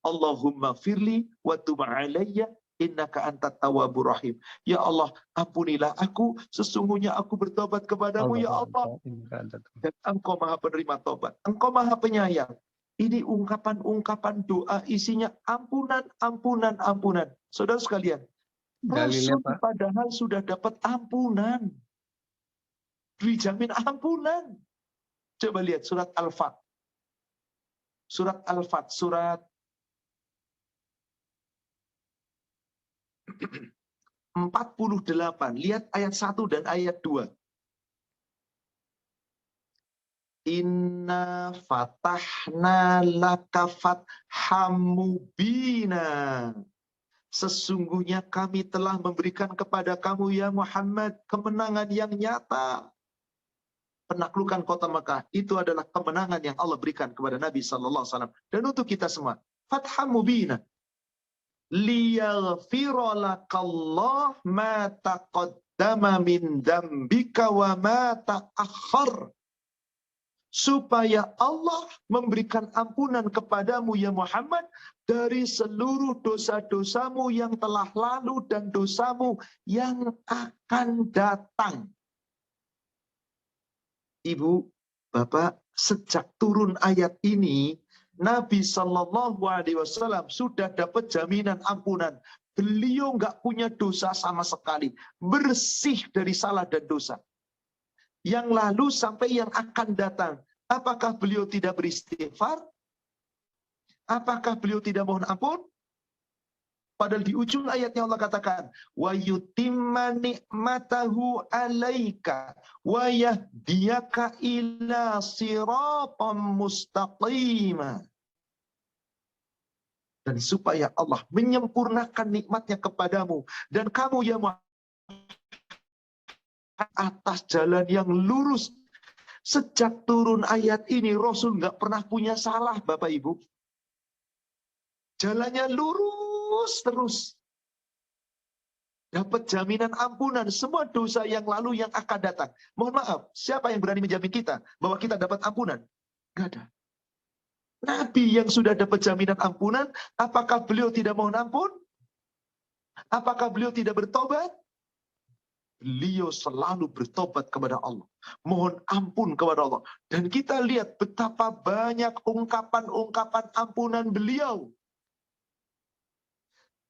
Allahumma firli wa tub alayya innaka antat tawwabur rahim. Ya Allah, ampunilah aku. Sesungguhnya aku bertobat kepadamu, ya Allah. Dan Engkau Maha Penerima Tobat. Engkau Maha Penyayang. Ini ungkapan-ungkapan doa isinya ampunan, ampunan, ampunan. Saudara sekalian, Rasul padahal sudah dapat ampunan. Dijamin ampunan. Coba lihat surat Al-Fat. Surat Al-Fat, surat 48. Lihat ayat 1 dan ayat 2. Inna fatahna laka fatham mubina. Sesungguhnya kami telah memberikan kepada kamu ya Muhammad kemenangan yang nyata. Penaklukan kota Makkah itu adalah kemenangan yang Allah berikan kepada Nabi sallallahu alaihi wasallam dan untuk kita semua. Fatham mubina. Liyaghfira lakallah ma taqaddama min dzambika wa ma ta'akhkhar. Supaya Allah memberikan ampunan kepadamu ya Muhammad dari seluruh dosa-dosamu yang telah lalu dan dosamu yang akan datang. Ibu, Bapak, sejak turun ayat ini Nabi Shallallahu Alaihi Wasallam sudah dapat jaminan ampunan. Beliau nggak punya dosa sama sekali, bersih dari salah dan dosa. Yang lalu sampai yang akan datang. Apakah beliau tidak beristighfar? Apakah beliau tidak mohon ampun? Padahal di ujung ayatnya Allah katakan, wa yutimma ni'matahu 'alaika wa yahdiyaka ila siratal mustaqim. Dan supaya Allah menyempurnakan nikmatnya kepadamu dan kamu ya Muhammad atas jalan yang lurus. Sejak turun ayat ini Rasul nggak pernah punya salah, Bapak Ibu. Jalannya lurus terus. Dapat jaminan ampunan semua dosa yang lalu yang akan datang. Mohon maaf, siapa yang berani menjamin kita bahwa kita dapat ampunan? Nggak ada. Nabi yang sudah dapat jaminan ampunan, apakah beliau tidak mohon ampun? Apakah beliau tidak bertobat? Beliau selalu bertobat kepada Allah. Mohon ampun kepada Allah. Dan kita lihat betapa banyak ungkapan-ungkapan ampunan beliau.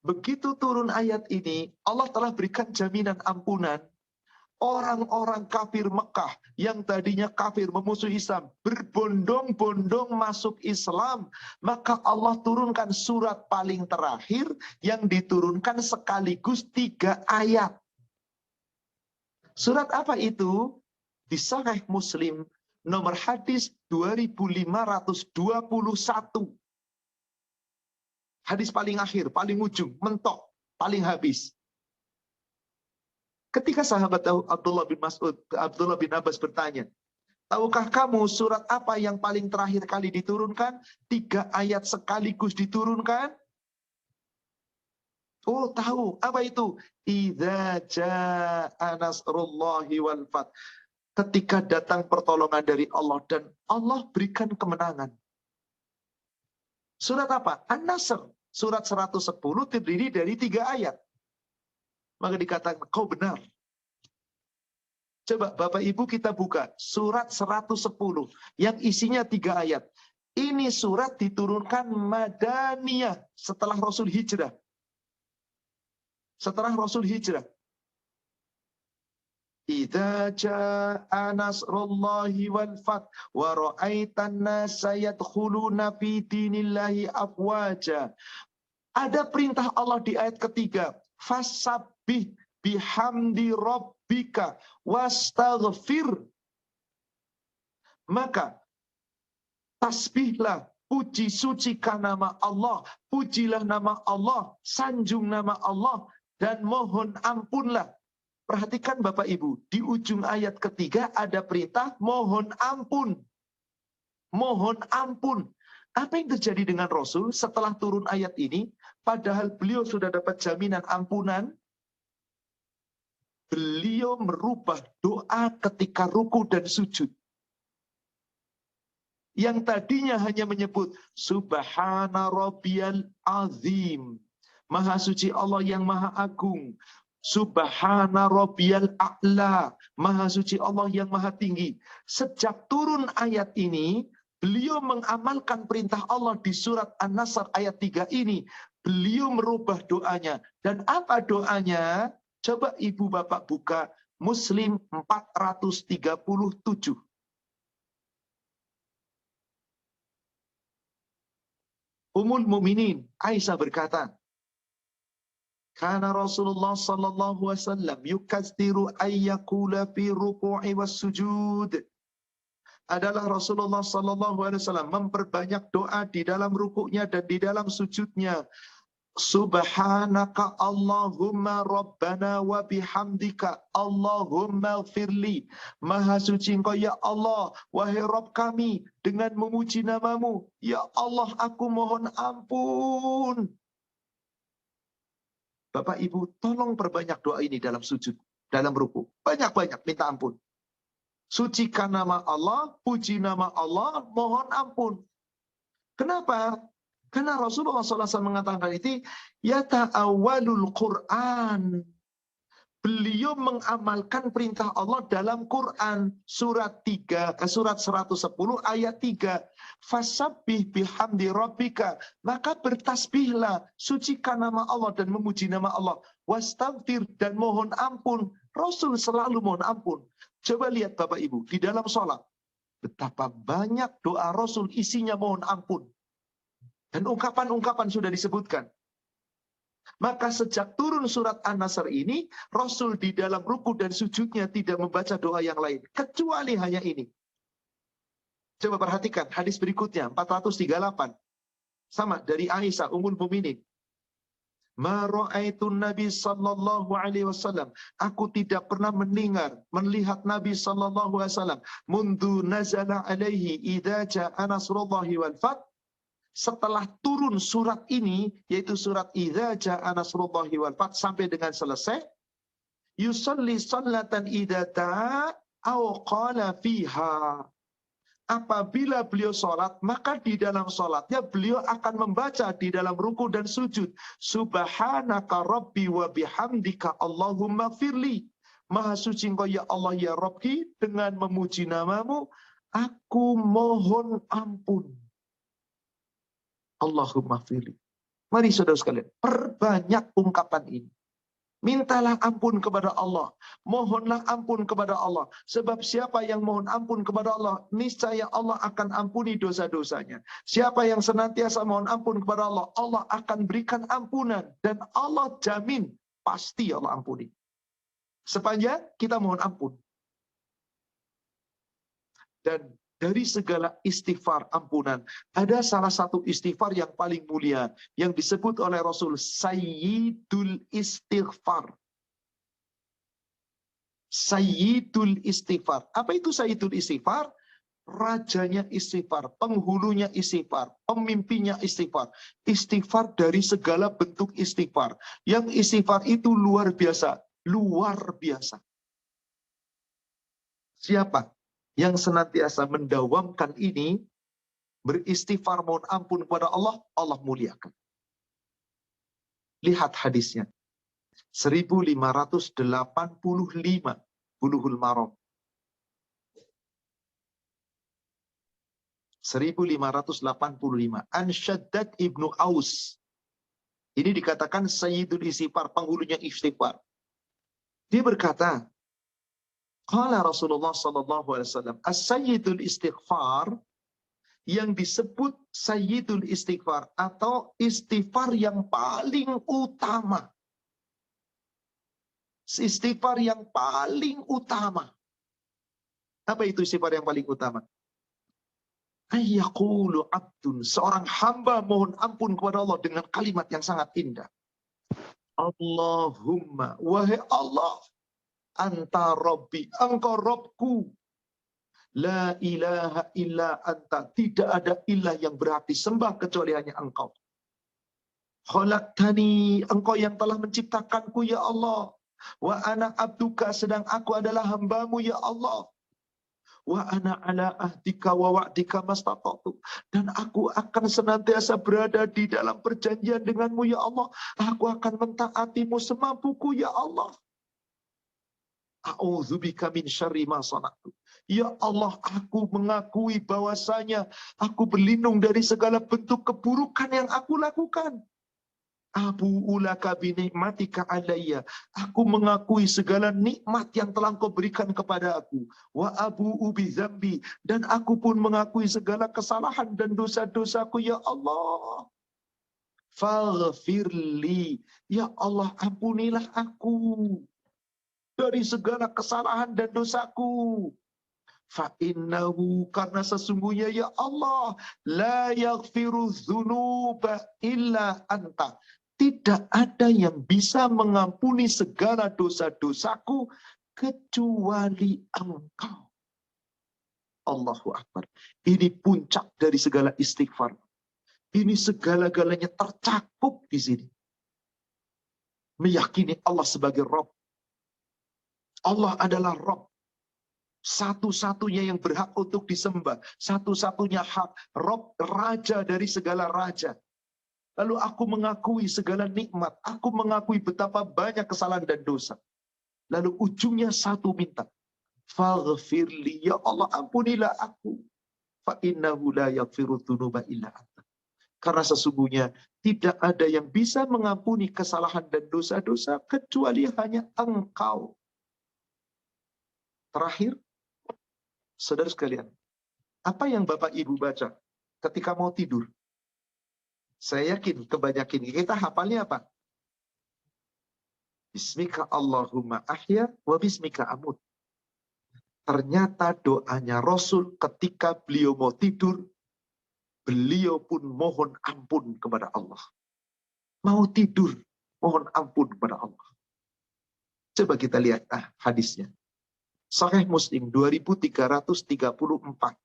Begitu turun ayat ini, Allah telah berikan jaminan ampunan. Orang-orang kafir Mekah yang tadinya kafir memusuhi Islam, berbondong-bondong masuk Islam. Maka Allah turunkan surat paling terakhir yang diturunkan sekaligus 3 ayat. Surat apa itu? Di Sahih Muslim, nomor hadis 2521. Hadis paling akhir, paling ujung, mentok, paling habis. Ketika sahabat Abdullah bin Abbas bertanya, tahukah kamu surat apa yang paling terakhir kali diturunkan? 3 ayat sekaligus diturunkan? Oh, tahu. Apa itu? Idza jaa nasrullahi wal fath. Ketika datang pertolongan dari Allah dan Allah berikan kemenangan. Surat apa? An-Nasr. Surat 110 terdiri dari 3 ayat. Maka dikatakan, kau benar. Coba Bapak Ibu kita buka surat 110 yang isinya 3 ayat. Ini surat diturunkan Madaniyah setelah Rasul hijrah. Setelah Rasul hijrah. Idza jaa nasrullahi wal fath wa ra'aitan nasa yadkhuluna fi dinillahi afwaja. Ada perintah Allah di ayat ketiga. Fasabbih bihamdi rabbika wastaghfir. Maka tasbihlah, puji sucikan nama Allah, pujilah nama Allah, sanjung nama Allah, dan mohon ampunlah. Perhatikan Bapak Ibu, di ujung ayat ketiga ada perintah mohon ampun. Mohon ampun. Apa yang terjadi dengan Rasul setelah turun ayat ini? Padahal beliau sudah dapat jaminan ampunan. Beliau merubah doa ketika ruku dan sujud. Yang tadinya hanya menyebut Subhana Rabbiyal Azim. Maha suci Allah yang maha agung. Subhana Rabbiyal A'la. Maha suci Allah yang maha tinggi. Sejak turun ayat ini, beliau mengamalkan perintah Allah di surat An-Nasr ayat 3 ini. Beliau merubah doanya. Dan apa doanya? Coba Ibu Bapak buka Muslim 437. Ummul Mukminin Aisyah berkata, Kana Rasulullah sallallahu alaihi wasallam yukatsiru ayyakula fi ruku'i was sujud. Adalah Rasulullah sallallahu alaihi wasallam memperbanyak doa di dalam rukuknya dan di dalam sujudnya. Subhanaka Allahumma Rabbana wa bihamdika Allahumma firli. Maha suci Engkau ya Allah, wahai Rabb kami, dengan memuji namamu. Ya Allah, aku mohon ampun. Bapak Ibu, tolong perbanyak doa ini dalam sujud, dalam ruku. Banyak-banyak minta ampun. Sucikan nama Allah, puji nama Allah, mohon ampun. Kenapa? Karena Rasulullah SAW mengatakan itu, yata'awwalul Quran. Beliau mengamalkan perintah Allah dalam Quran. Surat 110 ayat 3. Fasabbih bihamdi rabbika. Maka bertasbihlah, sucikan nama Allah dan memuji nama Allah. Wastaghfir, dan mohon ampun. Rasul selalu mohon ampun. Coba lihat Bapak Ibu, di dalam sholat. Betapa banyak doa Rasul isinya mohon ampun. Dan ungkapan-ungkapan sudah disebutkan. Maka sejak turun surat An-Nasr ini, Rasul di dalam ruku dan sujudnya tidak membaca doa yang lain. Kecuali hanya ini. Coba perhatikan hadis berikutnya, 438. Sama, dari Aisyah, Ummul Mukminin. Ma ra'aitun Nabi sallallahu alaihi wasallam. Aku tidak pernah melihat Nabi sallallahu alaihi wasallam. Mundu nazala alaihi idza ja'a nasrullahi wal fath. Setelah turun surat ini, yaitu surat Idza Ja'a Nasrullahi wal Fath sampai dengan selesai, yusalli sallatan idza ta'a aw qala fiha. apabila beliau sholat, maka di dalam sholatnya beliau akan membaca di dalam ruku dan sujud. Subhanaka Rabbi wa bihamdika Allahumma firli. Maha suci engkau ya Allah ya Rabbi, dengan memuji namamu, aku mohon ampun. Allahumma firli. Mari saudara sekalian, perbanyak ungkapan ini. Mintalah ampun kepada Allah. Mohonlah ampun kepada Allah. Sebab siapa yang mohon ampun kepada Allah, niscaya Allah akan ampuni dosa-dosanya. Siapa yang senantiasa mohon ampun kepada Allah, Allah akan berikan ampunan. Dan Allah jamin, pasti Allah ampuni. Sepanjang kita mohon ampun. Dan dari segala istighfar ampunan, ada salah satu istighfar yang paling mulia, yang disebut oleh Rasul Sayyidul Istighfar. Sayyidul Istighfar. Apa itu Sayyidul Istighfar? Rajanya istighfar, penghulunya istighfar, pemimpinnya istighfar. Istighfar dari segala bentuk istighfar. Yang istighfar itu luar biasa. Luar biasa. Siapa yang senantiasa mendawamkan ini, beristighfar mohon ampun kepada Allah, Allah muliakan. Lihat hadisnya. 1585 Bulughul Maram. 1585. An Shaddad ibnu Aus. Ini dikatakan Sayyidul Istighfar, penghulunya istighfar. Dia berkata, qala Rasulullah sallallahu alaihi wasallam, as-sayyidul istighfar, yang disebut sayyidul istighfar atau istighfar yang paling utama. Istighfar yang paling utama. Apa itu istighfar yang paling utama? Ayyaqulu abdun, seorang hamba mohon ampun kepada Allah dengan kalimat yang sangat indah. Allahumma, wahai Allah, anta Rabbi, engkau Robku. La ilaha illa anta, tidak ada ilah yang berhak disembah kecuali hanya engkau. Khalaqtani, engkau yang telah menciptakanku ya Allah. Wa ana abduka, sedang aku adalah hambamu ya Allah. Wa ana ala ahdika wa wa'dika mastata'tu, dan aku akan senantiasa berada di dalam perjanjian denganmu ya Allah. Aku akan mentaatimu semampuku ya Allah. A'udzubika min syarri ma sana'tu. Ya Allah, aku mengakui bahwasanya aku berlindung dari segala bentuk keburukan yang aku lakukan. Abu'u laka bi ni'matika alayya. Aku mengakui segala nikmat yang telah Engkau berikan kepada aku. Wa abu'u bi dzambi, dan aku pun mengakui segala kesalahan dan dosa-dosaku ya Allah. Faghfirli, ya Allah, ampunilah aku dari segala kesalahan dan dosaku. Fa'innahu, karena sesungguhnya ya Allah, la yaghfiru dzunuba illa anta, tidak ada yang bisa mengampuni segala dosa-dosaku kecuali engkau. Allahu Akbar. Ini puncak dari segala istighfar. Ini segala-galanya tercakup di sini. Meyakini Allah sebagai Rabb. Allah adalah Rabb. Satu-satunya yang berhak untuk disembah. Satu-satunya hak. Rabb, raja dari segala raja. Lalu aku mengakui segala nikmat. Aku mengakui betapa banyak kesalahan dan dosa. Lalu ujungnya satu minta. Faghfirli, ya Allah, ampunilah aku. Fa'innahu la yaghfiru dzunuba illa anta. Karena sesungguhnya tidak ada yang bisa mengampuni kesalahan dan dosa-dosa kecuali hanya engkau. Terakhir, saudara sekalian, apa yang Bapak Ibu baca ketika mau tidur? Saya yakin kebanyakan kita hafalnya apa? Bismika Allahumma ahya wa bismika amut. Ternyata doanya Rasul ketika beliau mau tidur, beliau pun mohon ampun kepada Allah. Mau tidur, mohon ampun kepada Allah. Coba kita lihat hadisnya. Sahih Muslim 2334.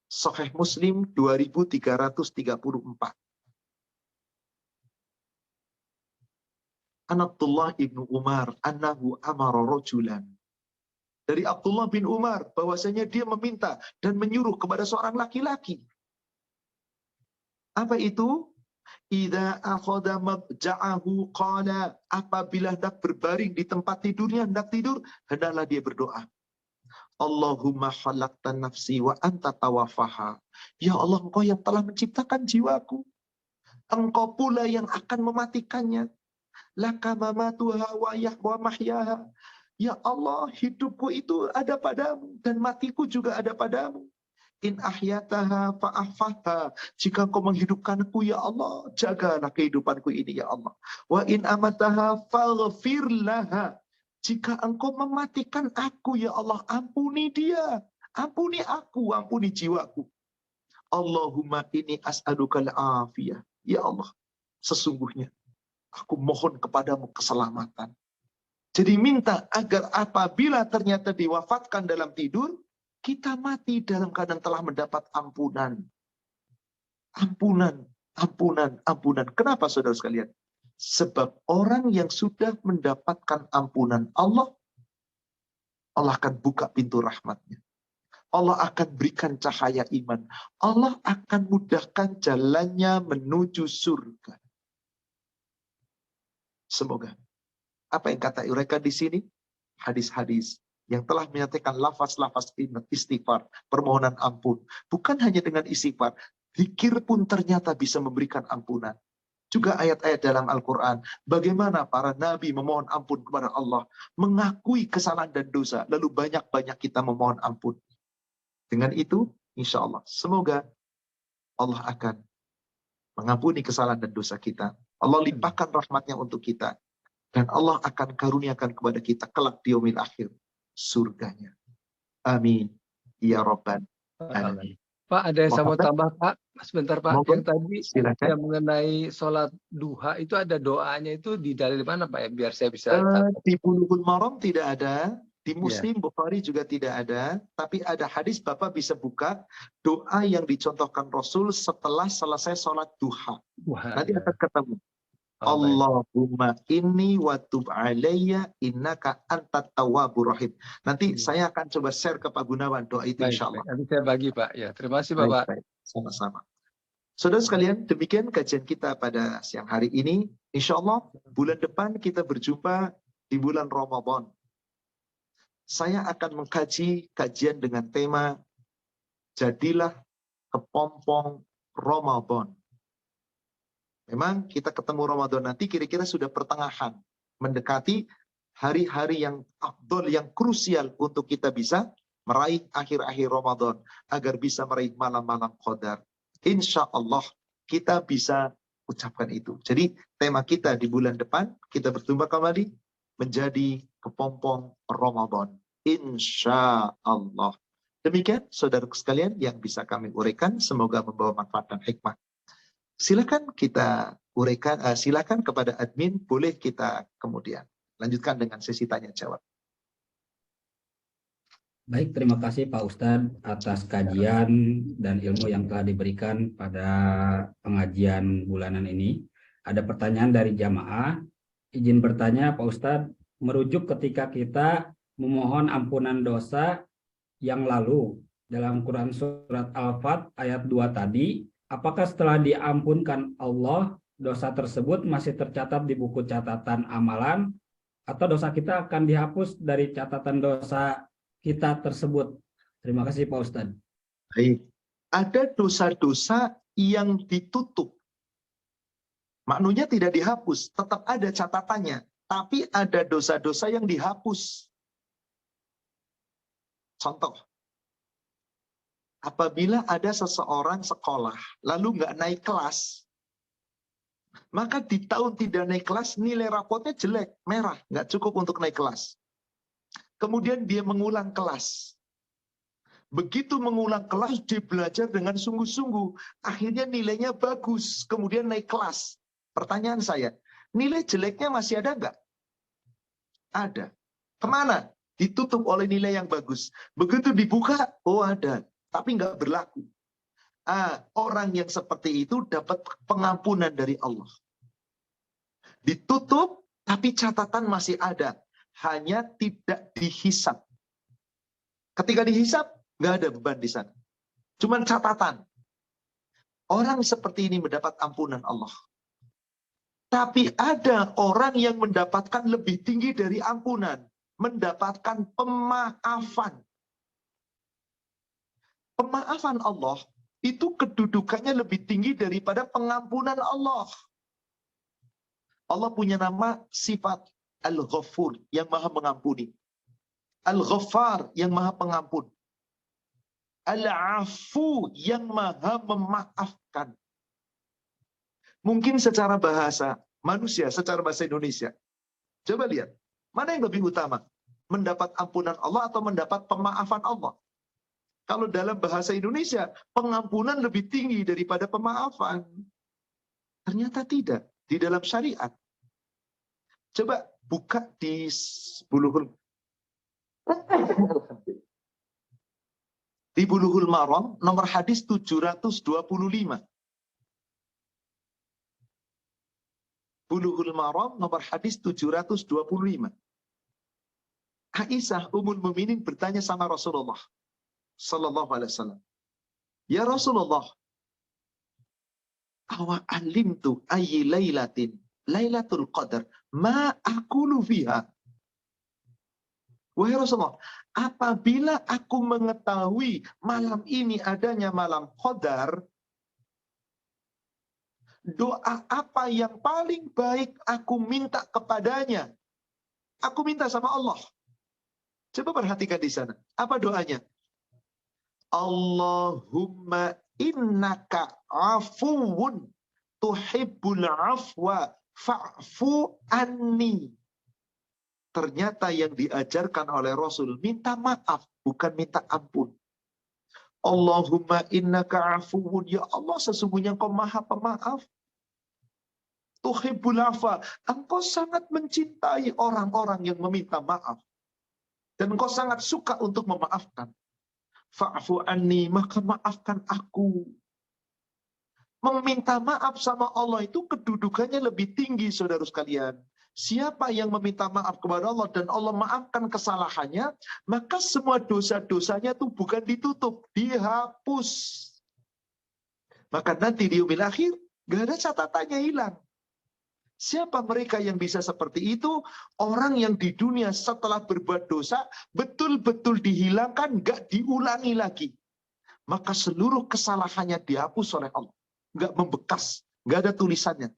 Sahih Muslim 2334. An Abdullah ibnu Umar annahu amara rajulan. Dari Abdullah bin Umar, bahwasanya dia meminta dan menyuruh kepada seorang laki-laki. Apa itu? Idza akhadha mabja'ahu qala, apabila hendak berbaring di tempat tidurnya, hendak tidur, hendaklah dia berdoa. Allahumma khalaqtan nafsi wa anta tawaffaha. Ya Allah, Engkau yang telah menciptakan jiwaku. Engkau pula yang akan mematikannya. Laka mamatuha wa mahyaha. Ya Allah, hidupku itu ada padamu dan matiku juga ada padamu. In ahyataha fa'ahfaha. Jika Engkau menghidupkanku, ya Allah, jagalah kehidupanku ini, ya Allah. Wa in amataha faghfir laha. Jika Engkau mematikan aku, ya Allah, ampuni dia. Ampuni aku, ampuni jiwaku. Allahumma ini as'alukal afiyah. Ya Allah, sesungguhnya aku mohon kepadamu keselamatan. Jadi minta agar apabila ternyata diwafatkan dalam tidur, kita mati dalam keadaan telah mendapat ampunan. Ampunan, ampunan, ampunan. Kenapa saudara sekalian? Sebab orang yang sudah mendapatkan ampunan Allah, Allah akan buka pintu rahmatnya. Allah akan berikan cahaya iman. Allah akan mudahkan jalannya menuju surga. Semoga. Apa yang kata mereka di sini? Hadis-hadis yang telah menyatakan lafaz-lafaz istighfar, permohonan ampun. Bukan hanya dengan istighfar, zikir pun ternyata bisa memberikan ampunan. Juga ayat-ayat dalam Al-Quran, bagaimana para nabi memohon ampun kepada Allah, mengakui kesalahan dan dosa, lalu banyak-banyak kita memohon ampun. Dengan itu, insya Allah, semoga Allah akan mengampuni kesalahan dan dosa kita. Allah limpahkan rahmatnya untuk kita. Dan Allah akan karuniakan kepada kita kelak di yaumil akhir surganya. Amin. Ya Rabbal Alamin. Pak, ada yang saya mau tambah, Pak. Sebentar, Pak. Mohon. Yang tadi Silakan. yang mengenai sholat duha, itu ada doanya itu di dalil mana, Pak? Ya? Biar saya bisa... Di Bulughul Maram tidak ada. Di Muslim Bukhari juga tidak ada. Tapi ada hadis, Bapak bisa buka doa yang dicontohkan Rasul setelah selesai sholat duha. Nanti akan ketemu. Allahumma inni wa tub alayya innaka antat tawwabur rahim. Nanti saya akan coba share ke Pak Gunawan doa itu, insyaallah. Nanti saya bagi, Pak. Ya, terima kasih, Bapak. Baik. Sama-sama. Saudara sekalian, demikian kajian kita pada siang hari ini. Insyaallah bulan depan kita berjumpa di bulan Ramadan. Saya akan mengkaji kajian dengan tema Jadilah Kepompong Ramadan. Memang kita ketemu Ramadan nanti kira-kira sudah pertengahan, mendekati hari-hari yang afdol, yang krusial untuk kita bisa meraih akhir-akhir Ramadan, agar bisa meraih malam-malam Qadar. Insya Allah kita bisa ucapkan itu. Jadi tema kita di bulan depan, kita berjumpa kembali menjadi kepompong Ramadan. Insya Allah. Demikian saudara sekalian yang bisa kami uraikan, semoga membawa manfaat dan hikmah. Silakan kita uraikan, silakan kepada admin, boleh kita kemudian lanjutkan dengan sesi tanya jawab. Baik, terima kasih Pak Ustadz atas kajian dan ilmu yang telah diberikan pada pengajian bulanan ini. Ada pertanyaan dari jamaah. Izin bertanya Pak Ustadz, merujuk ketika kita memohon ampunan dosa yang lalu dalam Quran surat Al-Fat ayat 2 tadi, apakah setelah diampunkan Allah, dosa tersebut masih tercatat di buku catatan amalan, atau dosa kita akan dihapus dari catatan dosa kita tersebut? Terima kasih Pak Ustadz. Baik. Ada dosa-dosa yang ditutup. Maknanya tidak dihapus, tetap ada catatannya. Tapi ada dosa-dosa yang dihapus. Contoh. Apabila ada seseorang sekolah, lalu nggak naik kelas, maka di tahun tidak naik kelas, nilai rapotnya jelek, merah, nggak cukup untuk naik kelas. Kemudian dia mengulang kelas. Begitu mengulang kelas, dia belajar dengan sungguh-sungguh. Akhirnya nilainya bagus, kemudian naik kelas. Pertanyaan saya, nilai jeleknya masih ada nggak? Ada. Kemana? Ditutup oleh nilai yang bagus. Begitu dibuka, oh ada. Tapi nggak berlaku. Orang yang seperti itu dapat pengampunan dari Allah. Ditutup, tapi catatan masih ada. Hanya tidak dihisab. Ketika dihisab, nggak ada beban di sana. Cuman catatan. Orang seperti ini mendapat ampunan Allah. Tapi ada orang yang mendapatkan lebih tinggi dari ampunan. Mendapatkan pemaafan. Pemaafan Allah itu kedudukannya lebih tinggi daripada pengampunan Allah. Allah punya nama sifat Al-Ghafur, yang maha mengampuni. Al-Ghaffar, yang maha pengampun. Al-Afu, yang maha memaafkan. Mungkin secara bahasa manusia, secara bahasa Indonesia. Coba lihat, mana yang lebih utama? Mendapat ampunan Allah atau mendapat pemaafan Allah? Kalau dalam bahasa Indonesia, pengampunan lebih tinggi daripada pemaafan. Ternyata tidak. Di dalam syariat. Coba buka di Bulughul. Di Bulughul Maram, nomor hadis 725. Bulughul Maram, nomor hadis 725. Aisyah Ummul Mukminin bertanya sama Rasulullah sallallahu alaihi wasallam. Ya Rasulullah, awa alimtu ayyi lailatin Lailatul Qadar ma aqulu fiha. Wahai Rasulullah, apabila aku mengetahui malam ini adanya malam Qadar, doa apa yang paling baik aku minta kepadanya? Aku minta sama Allah. Coba perhatikan di sana. Apa doanya? Allahumma innaka afuwun tuhibbul afwa fa'fu anni. Ternyata yang diajarkan oleh Rasul minta maaf, bukan minta ampun. Allahumma innaka afuwun, ya Allah sesungguhnya Engkau maha pemaaf. Tuhibbul afwa, Engkau sangat mencintai orang-orang yang meminta maaf. Dan Engkau sangat suka untuk memaafkan. Fa'fu anni, maka maafkan aku. Meminta maaf sama Allah itu kedudukannya lebih tinggi, saudara sekalian. Siapa yang meminta maaf kepada Allah dan Allah maafkan kesalahannya, maka semua dosa-dosanya itu bukan ditutup, dihapus. Maka nanti di yaumil akhir, gak ada catatannya hilang. Siapa mereka yang bisa seperti itu? Orang yang di dunia setelah berbuat dosa, betul-betul dihilangkan, gak diulangi lagi. Maka seluruh kesalahannya dihapus oleh Allah. Gak membekas, gak ada tulisannya.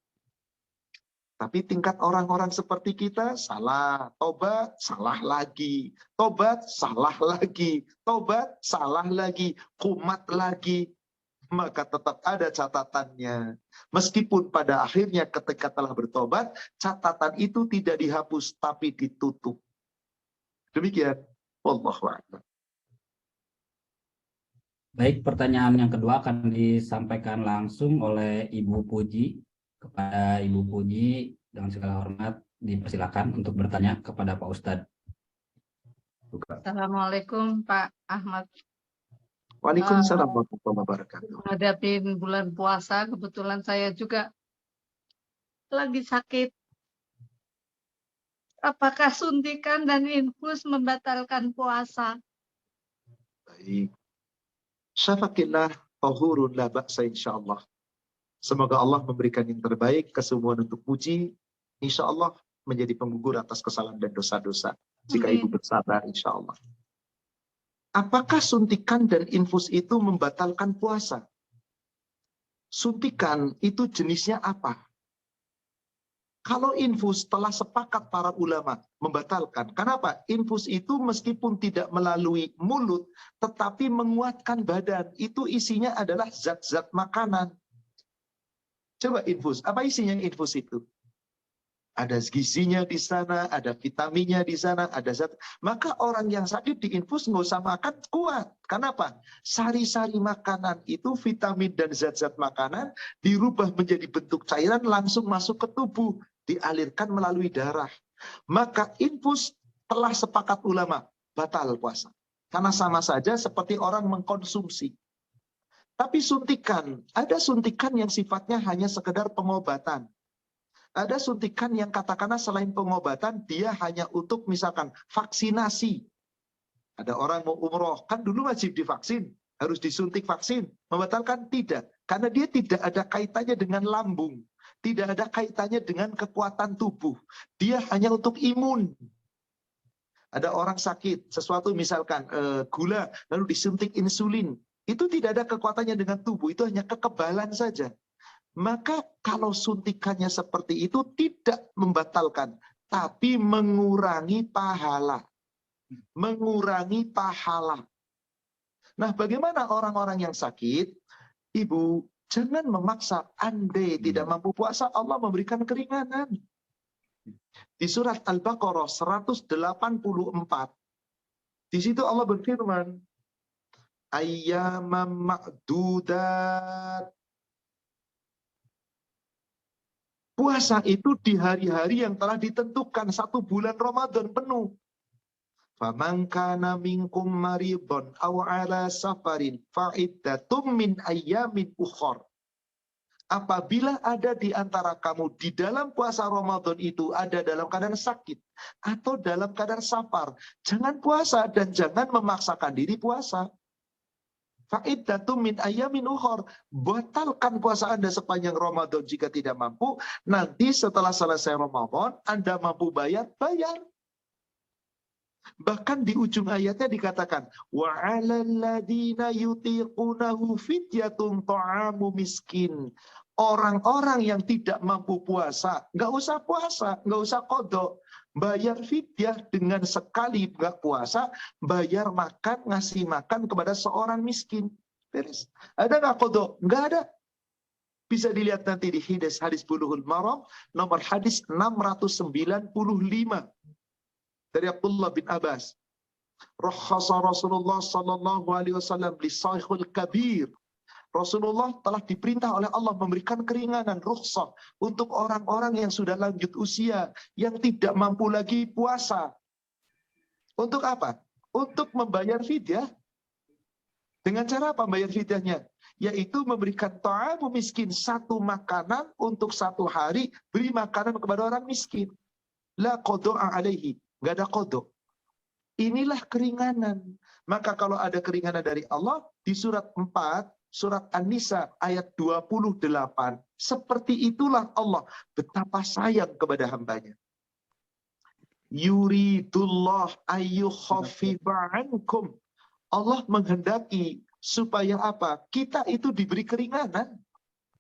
Tapi tingkat orang-orang seperti kita, salah, tobat, salah lagi. Tobat, salah lagi. Tobat, salah lagi. Kumat lagi. Maka tetap ada catatannya. Meskipun pada akhirnya ketika telah bertobat, catatan itu tidak dihapus, tapi ditutup. Demikian. Wallahu a'lam. Baik, pertanyaan yang kedua akan disampaikan langsung oleh Ibu Puji. Kepada Ibu Puji, dengan segala hormat, dipersilakan untuk bertanya kepada Pak Ustadz. Assalamualaikum Pak Ahmad. Waalaikumsalam warahmatullahi wabarakatuh. Menghadapi bulan puasa, kebetulan saya juga lagi sakit. Apakah suntikan dan infus membatalkan puasa? Baik. Syafakillah tahurun la ba'sa insyaallah. Semoga Allah memberikan yang terbaik, kesembuhan untuk Puji, insya Allah menjadi penggugur atas kesalahan dan dosa-dosa. Jika Ibu bersabar, insya Allah. Apakah suntikan dan infus itu membatalkan puasa? Suntikan itu jenisnya apa? Kalau infus telah sepakat para ulama membatalkan. Kenapa? Infus itu meskipun tidak melalui mulut, tetapi menguatkan badan. Itu isinya adalah zat-zat makanan. Coba infus, apa isinya infus itu? Ada gizinya di sana, ada vitaminnya di sana, ada zat. Maka orang yang sakit diinfus nggak usah makan, kuat. Kenapa? Sari-sari makanan itu, vitamin dan zat-zat makanan dirubah menjadi bentuk cairan langsung masuk ke tubuh, dialirkan melalui darah. Maka infus telah sepakat ulama, batal puasa. Karena sama saja seperti orang mengkonsumsi. Tapi suntikan, ada suntikan yang sifatnya hanya sekedar pengobatan. Ada suntikan yang katakanlah selain pengobatan, dia hanya untuk misalkan vaksinasi. Ada orang mau umroh, kan dulu wajib divaksin, harus disuntik vaksin. Membatalkan? Tidak. Karena dia tidak ada kaitannya dengan lambung. Tidak ada kaitannya dengan kekuatan tubuh. Dia hanya untuk imun. Ada orang sakit, sesuatu misalkan gula, lalu disuntik insulin. Itu tidak ada kekuatannya dengan tubuh, itu hanya kekebalan saja. Maka kalau suntikannya seperti itu tidak membatalkan, tapi mengurangi pahala. Mengurangi pahala. Nah, bagaimana orang-orang yang sakit? Ibu, jangan memaksa. Andai tidak mampu puasa, Allah memberikan keringanan. Di surat Al-Baqarah 184, di situ Allah berfirman, ayyamam ma'dudat. Puasa itu di hari-hari yang telah ditentukan, 1 bulan Ramadan penuh. Faman kana minkum maridun aw ala safarin fa'iddatum min ayyamin ukhra. Apabila ada di antara kamu di dalam puasa Ramadan itu ada dalam keadaan sakit atau dalam keadaan safar, jangan puasa dan jangan memaksakan diri puasa. Fa'iddatum min ayyamin ukhra. Batalkan puasa Anda sepanjang Ramadan jika tidak mampu. Nanti setelah selesai Ramadan Anda mampu bayar, bayar. Bahkan di ujung ayatnya dikatakan, wa 'alal ladzina yutiqunahu fidyatun ta'amu miskin. Orang-orang yang tidak mampu puasa, nggak usah puasa, nggak usah qadha. Bayar fidyah dengan sekali nggak puasa, bayar makan, ngasih makan kepada seorang miskin. Beres. Ada nggak qadha? Nggak ada. Bisa dilihat nanti di hadis Bulughul Maram, nomor hadis 695. Dari Abdullah bin Abbas. Rakhasa Rasulullah sallallahu alaihi wasallam li Shaykhul Kabir. Rasulullah telah diperintah oleh Allah memberikan keringanan, rukhsah untuk orang-orang yang sudah lanjut usia, yang tidak mampu lagi puasa. Untuk apa? Untuk membayar fidyah. Dengan cara apa membayar fidyahnya? Yaitu memberikan ta'amu miskin, 1 makanan untuk 1 hari, beri makanan kepada orang miskin. La qada'a alaihi. Nggak ada kodok. Inilah keringanan. Maka kalau ada keringanan dari Allah, di surat 4, surat An-Nisa ayat 28, seperti itulah Allah betapa sayang kepada hambanya. Yuridullah ayyukhaffifa ankum. Allah menghendaki supaya apa? Kita itu diberi keringanan.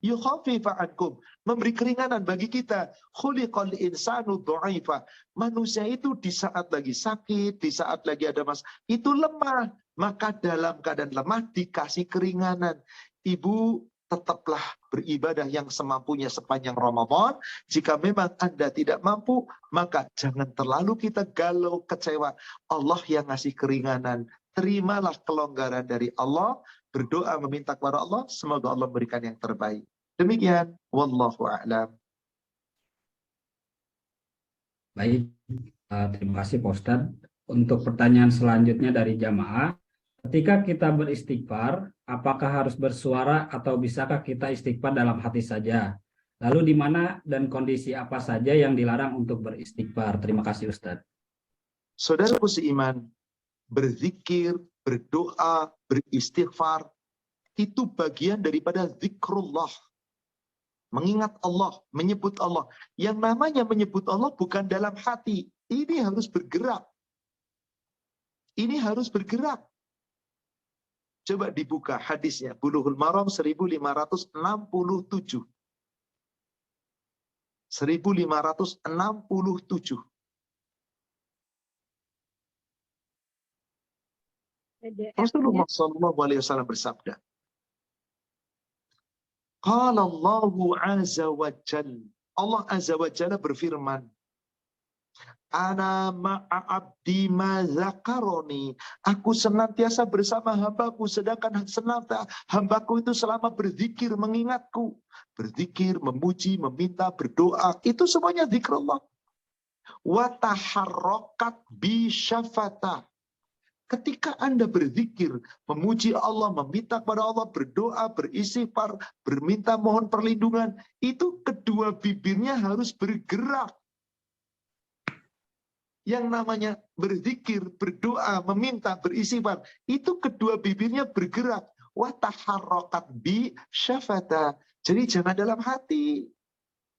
Yukhaffifa ankum, memberi keringanan bagi kita. Khuliqal insanu dha'ifa. Manusia itu di saat lagi sakit, di saat lagi ada itu lemah. Maka dalam keadaan lemah dikasih keringanan. Ibu, tetaplah beribadah yang semampunya sepanjang Ramadan. Jika memang Anda tidak mampu, maka jangan terlalu kita galau, kecewa. Allah yang ngasih keringanan. Terimalah kelonggaran dari Allah. Berdoa meminta kepada Allah, semoga Allah memberikan yang terbaik. Demikian, wallahu a'lam. Baik, terima kasih Pak Ustadz. Untuk pertanyaan selanjutnya dari jamaah, ketika kita beristighfar, apakah harus bersuara atau bisakah kita istighfar dalam hati saja? Lalu di mana dan kondisi apa saja yang dilarang untuk beristighfar? Terima kasih Ustadz. Saudaraku seiman, berzikir, berdoa, beristighfar, itu bagian daripada zikrullah. Mengingat Allah, menyebut Allah. Yang namanya menyebut Allah bukan dalam hati. Ini harus bergerak. Ini harus bergerak. Coba dibuka hadisnya. Bulughul Maram 1567. 1567. Rasulullah SAW bersabda, Qala Allahu azza wa jalla. Allah azza wa jalla berfirman, Ana ma'abdi ma zakaroni. Aku senantiasa bersama hambaku, sedangkan senantiasa hambaku itu selama berzikir mengingatku. Berzikir, memuji, meminta, berdoa, itu semuanya zikrullah. Wa taharrakat bi syafata. Ketika Anda berzikir, memuji Allah, meminta kepada Allah, berdoa, beristighfar, berminta mohon perlindungan, itu kedua bibirnya harus bergerak. Yang namanya berzikir, berdoa, meminta, beristighfar, itu kedua bibirnya bergerak. Wa taharrakat bi syafata. Jadi jangan dalam hati.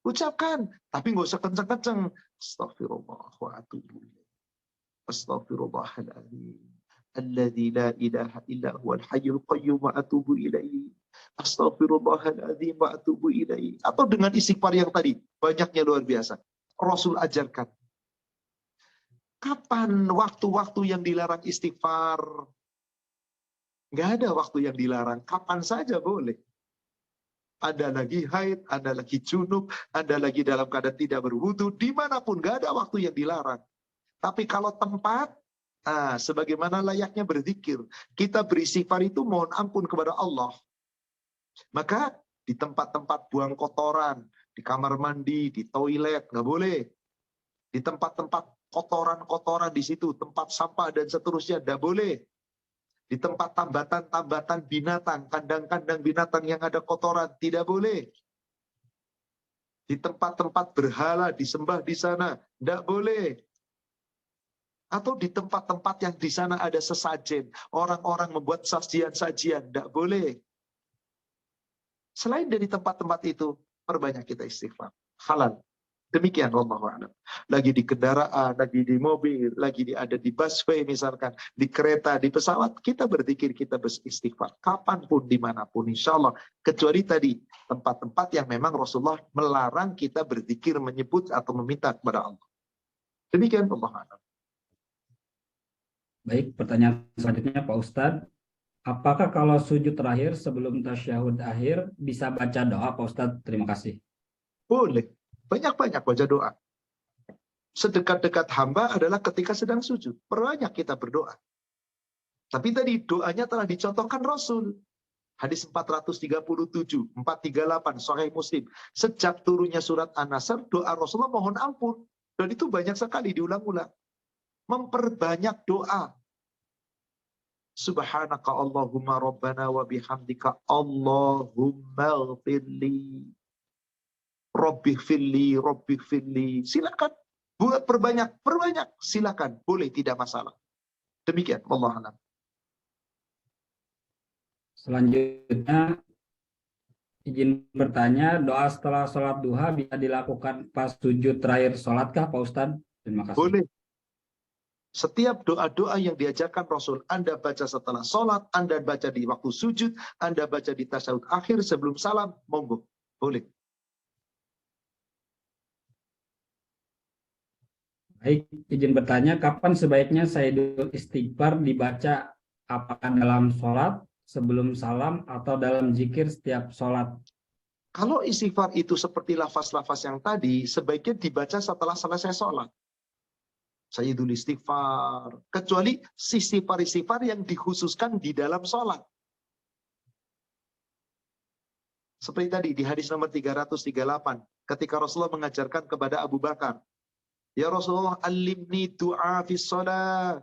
Ucapkan, tapi nggak usah kenceng-kenceng. Astaghfirullah wa atubu ilaih. Astaghfirullahaladzim. Alladzi la ilaha illa huwal hayyul qayyum wa atubu ilaih. Astaghfirullahaladzim wa atubu ilaih. Atau dengan istighfar yang tadi, banyaknya luar biasa. Rasul ajarkan. Kapan waktu-waktu yang dilarang istighfar? Nggak ada waktu yang dilarang. Kapan saja boleh. Ada lagi haid, ada lagi junub, ada lagi dalam keadaan tidak berwudu, dimanapun nggak ada waktu yang dilarang. Tapi kalau tempat, sebagaimana layaknya berzikir, kita beristighfar itu mohon ampun kepada Allah. Maka di tempat-tempat buang kotoran, di kamar mandi, di toilet, nggak boleh. Di tempat-tempat kotoran-kotoran di situ, tempat sampah dan seterusnya, nggak boleh. Di tempat tambatan-tambatan binatang, kandang-kandang binatang yang ada kotoran, tidak boleh. Di tempat-tempat berhala, disembah di sana, tidak boleh. Atau di tempat-tempat yang di sana ada sesajen, orang-orang membuat sajian-sajian, tidak boleh. Selain dari tempat-tempat itu, perbanyak kita istighfar. Halal. Demikian wallahu a'lam. Lagi di kendaraan, lagi di mobil, lagi ada di busway misalkan, di kereta, di pesawat, kita berzikir, kita beristighfar. Kapanpun, dimanapun, insya Allah. Kecuali tadi, tempat-tempat yang memang Rasulullah melarang kita berzikir, menyebut atau meminta kepada Allah. Demikian wallahu a'lam. Baik, pertanyaan selanjutnya Pak Ustadz. Apakah kalau sujud terakhir sebelum tasyahud akhir bisa baca doa Pak Ustadz? Terima kasih. Boleh. Banyak-banyak baca doa. Sedekat-dekat hamba adalah ketika sedang sujud. Perbanyak kita berdoa. Tapi tadi doanya telah dicontohkan Rasul. Hadis 437, 438, Sahih Muslim. Sejak turunnya surat An-Nasr, doa Rasulullah mohon ampun. Dan itu banyak sekali diulang-ulang. Memperbanyak doa. Subhanaka Allahumma Rabbana wa bihamdika Allahumma ghfirli. Robbi firli. Silakan. Buat perbanyak. Silakan. Boleh, tidak masalah. Demikian. Wallahu a'lam. Selanjutnya, izin bertanya, doa setelah sholat duha bisa dilakukan pas sujud terakhir sholatkah Pak Ustadz? Terima kasih. Boleh. Setiap doa-doa yang diajarkan Rasul, Anda baca setelah sholat, Anda baca di waktu sujud, Anda baca di tasyahud akhir sebelum salam, monggo. Boleh. Baik, izin bertanya, kapan sebaiknya Sayyidul Istighfar dibaca? Apakah dalam sholat, sebelum salam, atau dalam zikir setiap sholat? Kalau istighfar itu seperti lafaz-lafaz yang tadi, sebaiknya dibaca setelah selesai sholat. Sayyidul Istighfar. Kecuali istighfar-istighfar yang dikhususkan di dalam sholat. Seperti tadi di hadis nomor 338, ketika Rasulullah mengajarkan kepada Abu Bakar, ya Rasulullah, alimni du'a fi sholat.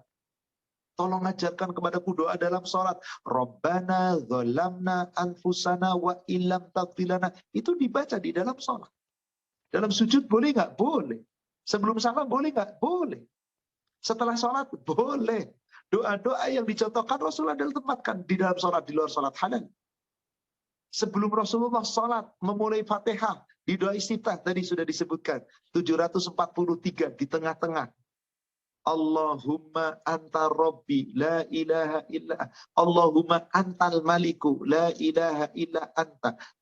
Tolong ajarkan kepadaku doa dalam sholat. Rabbana dzalamna anfusana wa illam taghfirlana. Itu dibaca di dalam sholat. Dalam sujud boleh nggak? Boleh. Sebelum salam boleh nggak? Boleh. Setelah sholat boleh. Doa-doa yang dicontohkan Rasulullah adalah tempatkan di dalam sholat, di luar sholat halal. Sebelum Rasulullah sholat, memulai Fatihah, di doa istiftah tadi sudah disebutkan. 743 di tengah-tengah. Allahumma anta rabbi la ilaha illa Allahumma antal maliku la ilaha illa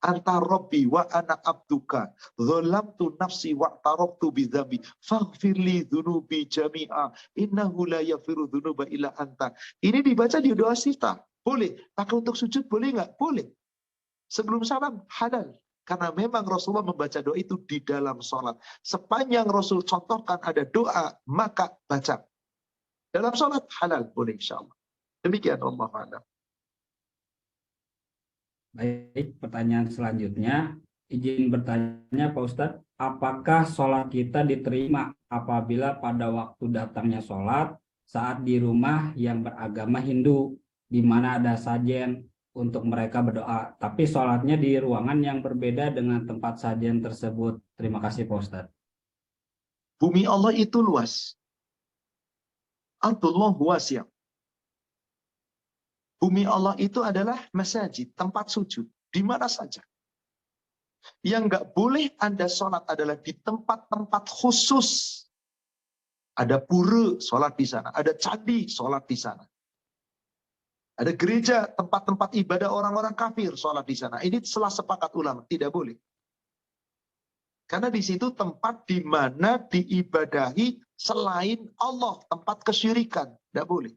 anta rabbi wa ana abduka zalamtu nafsi wa tarabtu bidzambi faghfirli dzunubi jami'a innahu la yaghfiru dzunuba illa anta. Ini dibaca di doa istiftah. Boleh. Pakai untuk sujud boleh nggak? Boleh. Sebelum salam halal. Karena memang Rasulullah membaca doa itu di dalam sholat. Sepanjang Rasul contohkan ada doa, maka baca. Dalam sholat halal, boleh insya Allah. Demikian Allah a'lam. Baik, pertanyaan selanjutnya. Izin bertanya Pak Ustadz, apakah sholat kita diterima apabila pada waktu datangnya sholat saat di rumah yang beragama Hindu, di mana ada sajen untuk mereka berdoa, tapi sholatnya di ruangan yang berbeda dengan tempat sajian tersebut. Terima kasih Pak Ustadz. Bumi Allah itu luas. Ardullah wasi'. Bumi Allah itu adalah masjid, tempat sujud, di mana saja. Yang nggak boleh Anda sholat adalah di tempat-tempat khusus. Ada pura, sholat di sana. Ada candi, sholat di sana. Ada gereja, tempat-tempat ibadah orang-orang kafir, sholat di sana. Ini telah sepakat ulama, tidak boleh. Karena di situ tempat di mana diibadahi selain Allah, tempat kesyirikan, tidak boleh.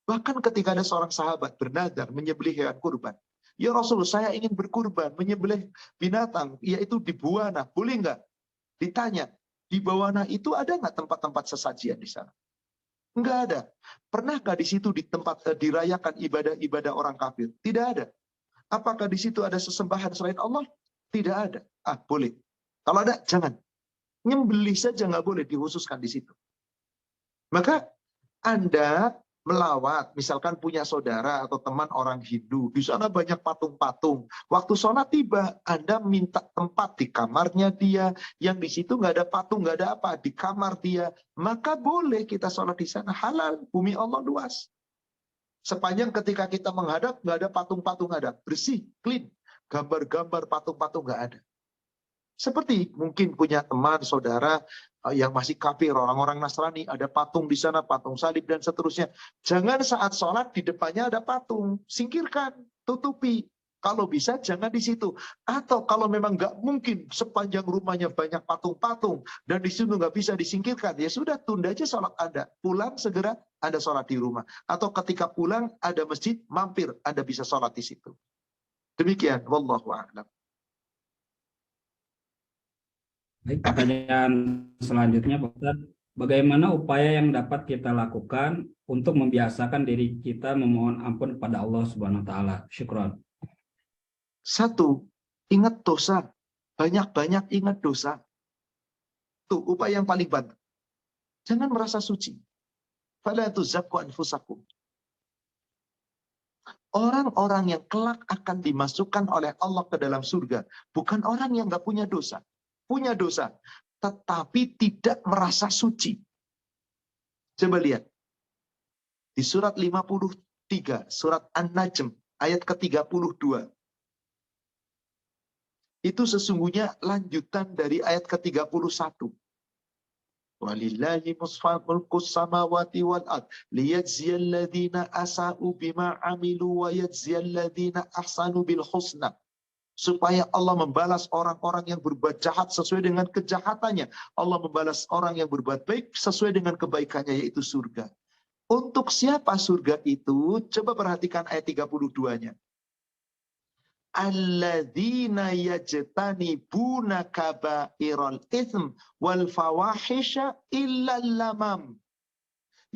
Bahkan ketika ada seorang sahabat bernadar menyembelih hewan kurban. Ya Rasulullah, saya ingin berkurban, menyembelih binatang, yaitu di Buwana. Boleh nggak? Ditanya, di Buwana itu ada nggak tempat-tempat sesajian di sana? Nggak ada. Pernahkah di situ di tempat dirayakan ibadah-ibadah orang kafir? Tidak ada. Apakah di situ ada sesembahan selain Allah? Tidak ada. Ah, boleh. Kalau ada, jangan. Nyembelih saja nggak boleh dikhususkan di situ. Maka Anda melawat, misalkan punya saudara atau teman orang Hindu, di sana banyak patung-patung. Waktu sholat tiba, Anda minta tempat di kamarnya dia, yang di situ nggak ada patung, nggak ada apa, di kamar dia, maka boleh kita sholat di sana. Halal, bumi Allah luas. Sepanjang ketika kita menghadap, nggak ada patung-patung, ada bersih, clean. Gambar-gambar patung-patung nggak ada. Seperti mungkin punya teman, saudara yang masih kafir, orang-orang Nasrani, ada patung di sana, patung salib dan seterusnya. Jangan saat sholat di depannya ada patung, singkirkan, tutupi. Kalau bisa jangan di situ. Atau kalau memang nggak mungkin sepanjang rumahnya banyak patung-patung dan di situ nggak bisa disingkirkan, ya sudah tunda aja sholat Anda. Pulang segera Anda sholat di rumah. Atau ketika pulang ada masjid, mampir Anda bisa sholat di situ. Demikian, wallahu a'lam. Baik, pertanyaan selanjutnya Pak Ustadz, bagaimana upaya yang dapat kita lakukan untuk membiasakan diri kita memohon ampun kepada Allah Subhanahu wa taala? Syukron. Satu, ingat dosa. Banyak-banyak ingat dosa. Itu upaya yang paling bantu. Jangan merasa suci. Fala tuzakku anfusakum. Orang-orang yang kelak akan dimasukkan oleh Allah ke dalam surga bukan orang yang nggak punya dosa. Punya dosa, tetapi tidak merasa suci. Coba lihat. Di surat 53, surat An-Najm, ayat ke-32. Itu sesungguhnya lanjutan dari ayat ke-31. Walillahi mulkus samawati wal ard liyajziyal ladzina asa'u bima 'amilu wa yajziyal ladzina ahsanu bil husna. Supaya Allah membalas orang-orang yang berbuat jahat sesuai dengan kejahatannya. Allah membalas orang yang berbuat baik sesuai dengan kebaikannya, yaitu surga. Untuk siapa surga itu? Coba perhatikan ayat 32-nya. Alladzina yajtanibuna kaba'iral itsm wal fawahisha illal lamam.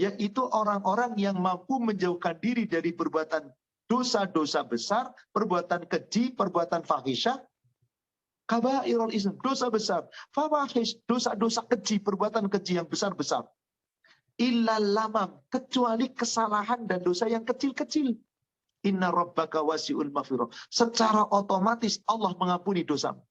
Yaitu orang-orang yang mampu menjauhkan diri dari perbuatan dosa-dosa besar, perbuatan keji, perbuatan fahisyah, kabairul ism, dosa besar, fawahish, dosa-dosa keji, perbuatan keji yang besar-besar. Illal lamam, kecuali kesalahan dan dosa yang kecil-kecil. Inna rabbaka wasi'ul maghfirah. Secara otomatis Allah mengampuni dosamu.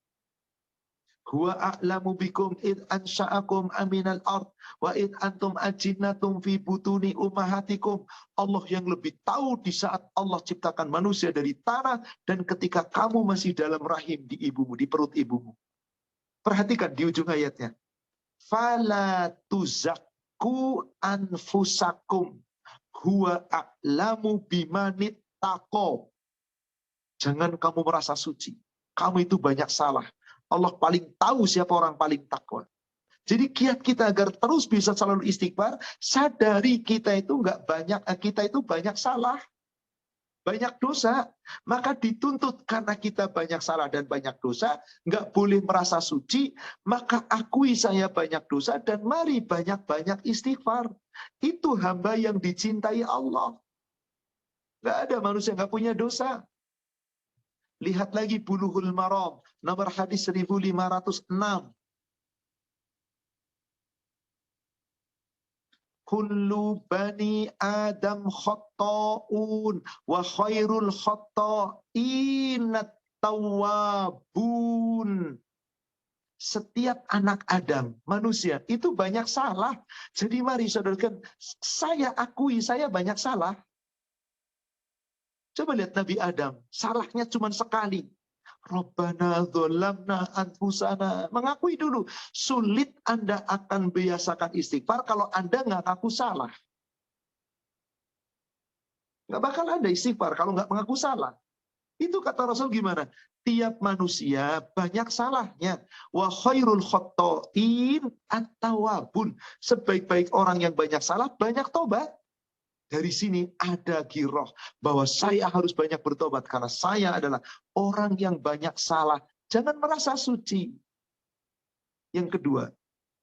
Huwa a'lamu bikum id ansha'akum aminal ard wa id antum ajinnatum fi butuni ummahatikum. Allah yang lebih tahu di saat Allah ciptakan manusia dari tanah dan ketika kamu masih dalam rahim di ibumu, di perut ibumu. Perhatikan di ujung ayatnya. Fala tuzakku anfusakum huwa a'lamu bimanit taqo. Jangan kamu merasa suci. Kamu itu banyak salah. Allah paling tahu siapa orang paling takwa. Jadi kiat kita agar terus bisa selalu istighfar, sadari kita itu banyak salah, banyak dosa. Maka dituntut karena kita banyak salah dan banyak dosa, nggak boleh merasa suci, maka akui saya banyak dosa dan mari banyak-banyak istighfar. Itu hamba yang dicintai Allah. Nggak ada manusia nggak punya dosa. Lihat lagi Bulughul Maram, nomor hadis 1506. Kullu bani Adam khatta'un wa khairul khatta'inat tawwabun. setiap anak Adam, manusia, itu banyak salah. Jadi mari saudarakan, saya akui saya banyak salah. Coba lihat Nabi Adam, salahnya cuma sekali. Rabbana dzolamna anfusana. Mengakui dulu. Sulit Anda akan biasakan istighfar kalau Anda nggak ngaku salah. Nggak bakal ada istighfar kalau nggak mengaku salah. Itu kata Rasul gimana? Tiap manusia banyak salahnya. Wa khairul khotta'in at-tawwabun. Sebaik-baik orang yang banyak salah, banyak tobat. Dari sini ada giroh bahwa saya harus banyak bertobat karena saya adalah orang yang banyak salah. Jangan merasa suci. Yang kedua,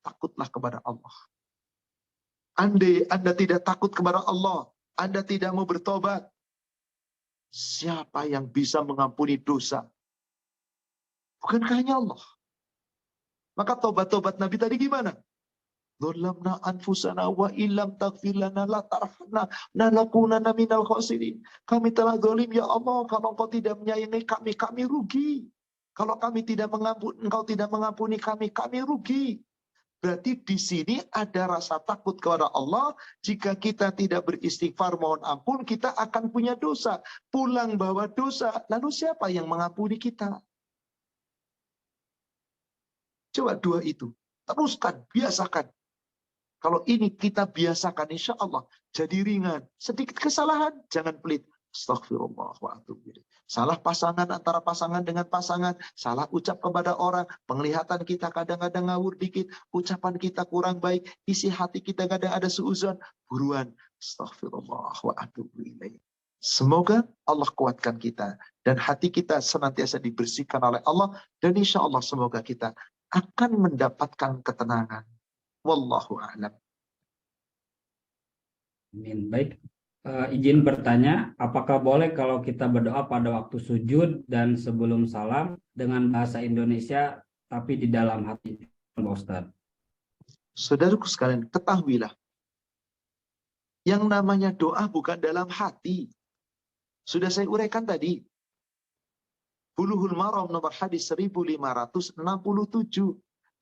takutlah kepada Allah. Andai Anda tidak takut kepada Allah, Anda tidak mau bertobat, siapa yang bisa mengampuni dosa? Bukankah hanya Allah? Maka tobat-tobat Nabi tadi gimana? Dzolamna anfusana wa illam taghfir lana la tarhamna lanakunanna minal khasirin. Kami telah zalim ya Allah, kalau Engkau tidak menyayangi kami, kami rugi. Kalau kami tidak mengampuni, Engkau tidak mengampuni kami, kami rugi. Berarti di sini ada rasa takut kepada Allah. Jika kita tidak beristighfar mohon ampun, kita akan punya dosa. Pulang bawa dosa, lalu siapa yang mengampuni kita? Coba dua itu. Teruskan, biasakan. Kalau ini kita biasakan, insya Allah jadi ringan. Sedikit kesalahan, jangan pelit. Astaghfirullah wa atubu ilaih. Salah pasangan antara pasangan dengan pasangan, salah ucap kepada orang, penglihatan kita kadang-kadang ngawur dikit, ucapan kita kurang baik, isi hati kita kadang ada suuzon, buruan. Astaghfirullah wa atubu ilaih. Semoga Allah kuatkan kita dan hati kita senantiasa dibersihkan oleh Allah, dan insya Allah semoga kita akan mendapatkan ketenangan. Wallahu a'lam. Amin. Baik, izin bertanya, apakah boleh kalau kita berdoa pada waktu sujud dan sebelum salam dengan bahasa Indonesia tapi di dalam hati, Pak Ustadz? Saudaraku sekalian, ketahuilah, yang namanya doa bukan dalam hati. Sudah saya uraikan tadi. Bulughul Maram nomor hadis 1567.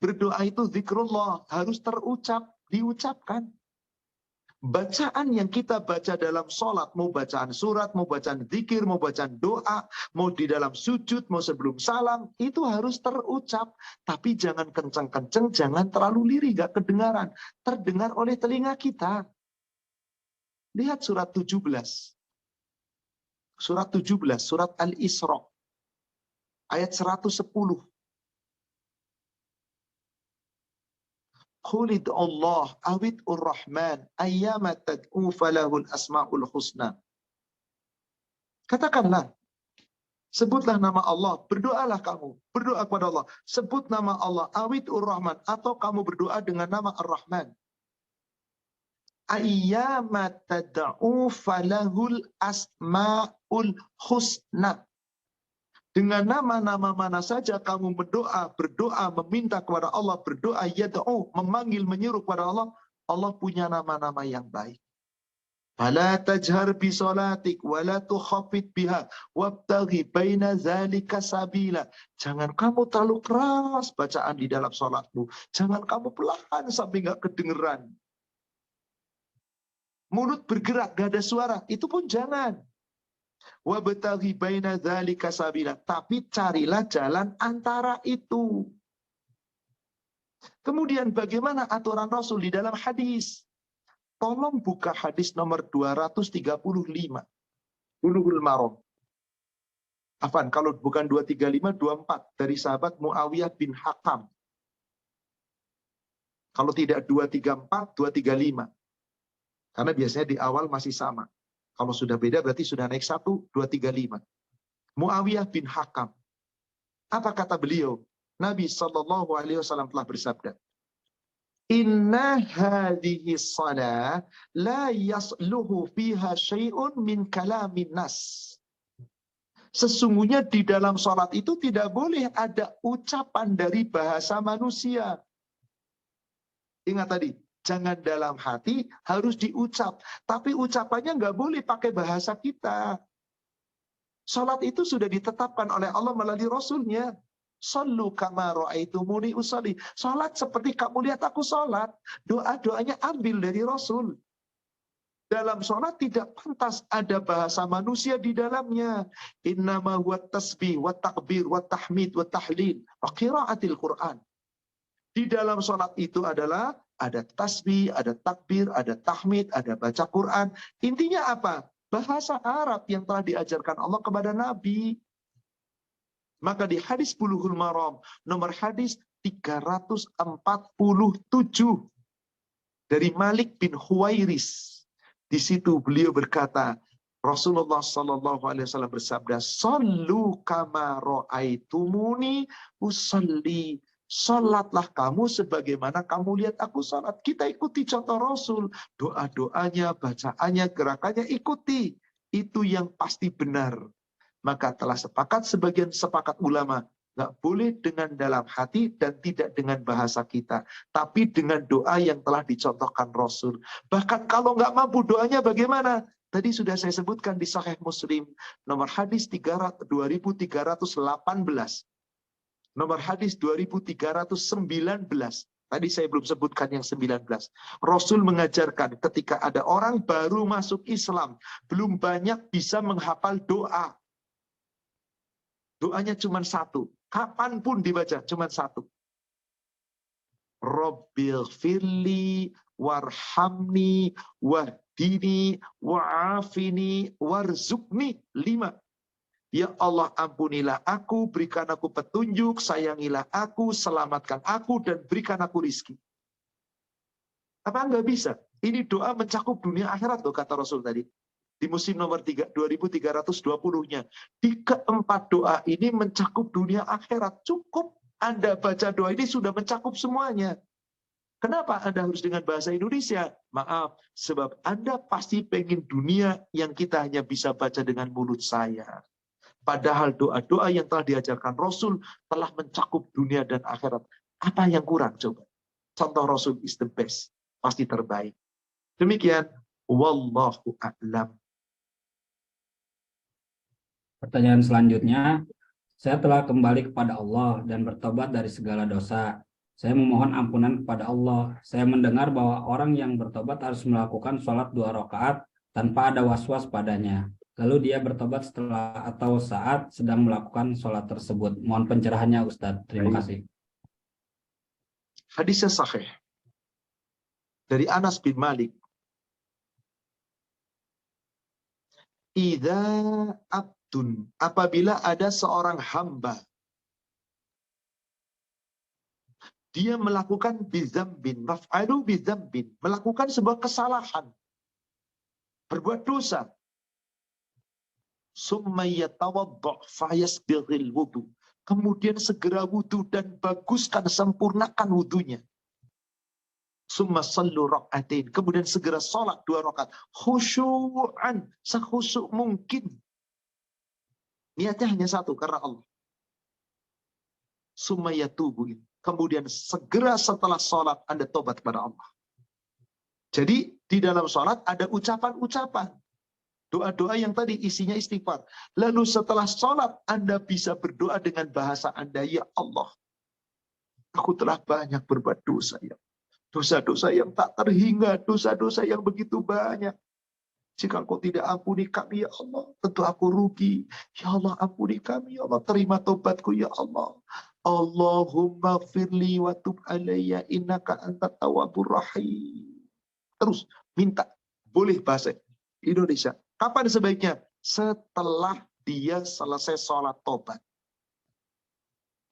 Berdoa itu zikrullah, harus terucap, diucapkan. Bacaan yang kita baca dalam sholat, mau bacaan surat, mau bacaan zikir, mau bacaan doa, mau di dalam sujud, mau sebelum salam, itu harus terucap. Tapi jangan kenceng-kenceng, jangan terlalu lirih, gak kedengaran. Terdengar oleh telinga kita. Lihat surat 17. Surat 17, surat Al-Isra. Ayat 110. Qulid Allah awid ur-Rahman ayyama tad'u falahul asma'ul husna. Katakanlah, sebutlah nama Allah, berdoalah kamu, berdoa kepada Allah, sebut nama Allah, awid ur-Rahman, atau kamu berdoa dengan nama Ar-Rahman. Ayyama tad'u falahul asma'ul husna. Dengan nama-nama mana saja kamu berdoa, meminta kepada Allah, berdoa, yad'u, memanggil, menyeru kepada Allah, Allah punya nama-nama yang baik. Fala tajhar bi salatik wa la tukhafit biha wabtaghi baina zalika sabila. Jangan kamu terlalu keras bacaan di dalam salatmu. Jangan kamu pelan sampai enggak kedengeran. Mulut bergerak, gak ada suara, itu pun jangan. Wabtaghi baina dzalika sabila, tapi carilah jalan antara itu. Kemudian bagaimana aturan Rasul di dalam hadis? Tolong buka hadis nomor 235. Bulughul Maram. Afan, kalau bukan 235, 24 dari sahabat Muawiyah bin Hakam. Kalau tidak 234, 235. Karena biasanya di awal masih sama. Kalau sudah beda berarti sudah naik 1, 2, 3, 5. Muawiyah bin Hakam. Apa kata beliau? Nabi SAW telah bersabda, Inna hadhihi salah la yasluhu fiha syai'un min kalamin nas. Sesungguhnya di dalam salat itu tidak boleh ada ucapan dari bahasa manusia. Ingat tadi, jangan dalam hati, harus diucap. Tapi ucapannya nggak boleh pakai bahasa kita. Salat itu sudah ditetapkan oleh Allah melalui Rasulnya. Sallu kama ra'aitumuni usolli. Salat seperti kamu lihat aku salat. Doa-doanya ambil dari Rasul. Dalam sholat tidak pantas ada bahasa manusia di dalamnya. Innama huwa tasbih, wa takbir, wa tahmid, wa tahlil, wa qiraatil Quran. Di dalam sholat itu adalah ada tasbih, ada takbir, ada tahmid, ada baca Quran. Intinya apa? Bahasa Arab yang telah diajarkan Allah kepada Nabi. Maka di hadis Bulughul Maram, nomor hadis 347 dari Malik bin Huwairis. Di situ beliau berkata, Rasulullah Sallallahu Alaihi Wasallam bersabda, "Sallu kama ra'aitumuni usalli." Salatlah kamu sebagaimana kamu lihat aku salat. Kita ikuti contoh Rasul, doa-doanya, bacaannya, gerakannya ikuti. Itu yang pasti benar. Maka telah sepakat ulama, nggak boleh dengan dalam hati dan tidak dengan bahasa kita. Tapi dengan doa yang telah dicontohkan Rasul. Bahkan kalau nggak mampu doanya bagaimana? Tadi sudah saya sebutkan di Sahih Muslim. Nomor hadis 2318. Nomor hadis 2319. Tadi saya belum sebutkan yang 19. Rasul mengajarkan ketika ada orang baru masuk Islam. Belum banyak bisa menghafal doa. Doanya cuma satu. Kapanpun dibaca, cuma satu. Rabbil firli warhamni wahdini wa'afini warzukni. 5. Ya Allah, ampunilah aku, berikan aku petunjuk, sayangilah aku, selamatkan aku, dan berikan aku rizki. Apa enggak bisa? Ini doa mencakup dunia akhirat loh, kata Rasul tadi. Di musim nomor 2320-nya. Di keempat doa ini mencakup dunia akhirat. Cukup Anda baca doa ini sudah mencakup semuanya. Kenapa Anda harus dengan bahasa Indonesia? Maaf, sebab Anda pasti pengen dunia yang kita hanya bisa baca dengan mulut saya. Padahal doa-doa yang telah diajarkan Rasul telah mencakup dunia dan akhirat. Apa yang kurang coba? Contoh Rasul is the best. Pasti terbaik. Demikian. Wallahu a'lam. Pertanyaan selanjutnya, saya telah kembali kepada Allah dan bertobat dari segala dosa. Saya memohon ampunan kepada Allah. Saya mendengar bahwa orang yang bertobat harus melakukan sholat 2 rakaat tanpa ada was-was padanya. Lalu dia bertobat setelah atau saat sedang melakukan sholat tersebut. Mohon pencerahannya Ustadz. Terima kasih. Hadisnya sahih. Dari Anas bin Malik. Idza abdun, apabila ada seorang hamba, dia melakukan bizambin, maf'alu bizambin, melakukan sebuah kesalahan, berbuat dosa, summa yatawadda' fayasbighil wudu, kemudian segera wudu dan baguskan, sempurnakan wudunya. Summa sallu rak'atain, kemudian segera salat 2 rakaat, khusyu'an, sekhusyuk mungkin. Niatnya hanya satu, karena Allah. Summa yatubu, kemudian segera setelah salat Anda tobat kepada Allah. Jadi di dalam salat ada ucapan-ucapan, doa-doa yang tadi isinya istighfar. Lalu setelah salat Anda bisa berdoa dengan bahasa Anda, ya Allah, aku telah banyak berbuat dosa, ya. Dosa-dosa yang tak terhingga, dosa-dosa yang begitu banyak. Jika Engkau tidak ampuni kami, ya Allah, tentu aku rugi. Ya Allah, ampuni kami, ya Allah, terima tobatku, ya Allah. Allahumma firli wa tub alayya innaka antat tawwabur rahim. Terus minta, boleh bahasa Indonesia. Kapan sebaiknya? Setelah dia selesai sholat tobat.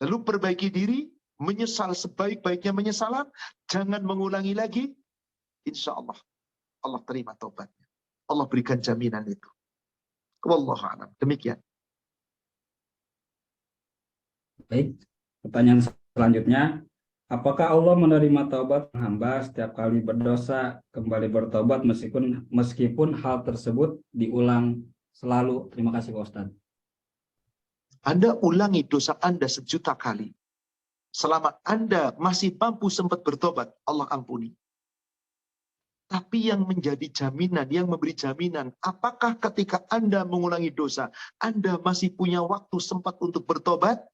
Lalu perbaiki diri, menyesal sebaik-baiknya menyesalan, jangan mengulangi lagi, insya Allah Allah terima tobatnya. Allah berikan jaminan itu. Wallahu a'lam. Demikian. Baik, pertanyaan selanjutnya, apakah Allah menerima taubat hamba setiap kali berdosa kembali bertobat meskipun hal tersebut diulang selalu? Terima kasih Pak Ustadz. Anda ulangi dosa Anda 1.000.000 kali. Selama Anda masih mampu sempat bertobat, Allah ampuni. Tapi yang menjadi jaminan, yang memberi jaminan, apakah ketika Anda mengulangi dosa, Anda masih punya waktu sempat untuk bertobat?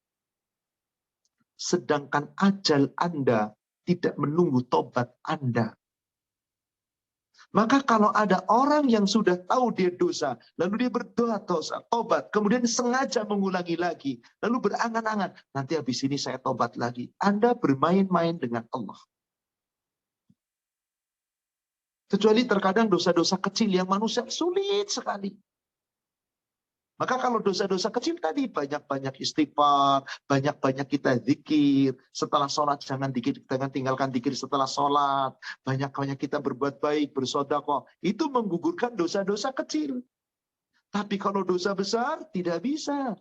sedangkan ajal Anda tidak menunggu tobat Anda. Maka kalau ada orang yang sudah tahu dia dosa, lalu dia berdoa dosa, tobat, kemudian sengaja mengulangi lagi, lalu berangan-angan, nanti habis ini saya tobat lagi. Anda bermain-main dengan Allah. Kecuali terkadang dosa-dosa kecil yang manusia sulit sekali. Maka kalau dosa-dosa kecil tadi, banyak-banyak istighfar, banyak-banyak kita zikir. Setelah sholat jangan tinggalkan zikir setelah sholat. Banyak-banyak kita berbuat baik, bersedekah. Itu menggugurkan dosa-dosa kecil. Tapi kalau dosa besar, tidak bisa.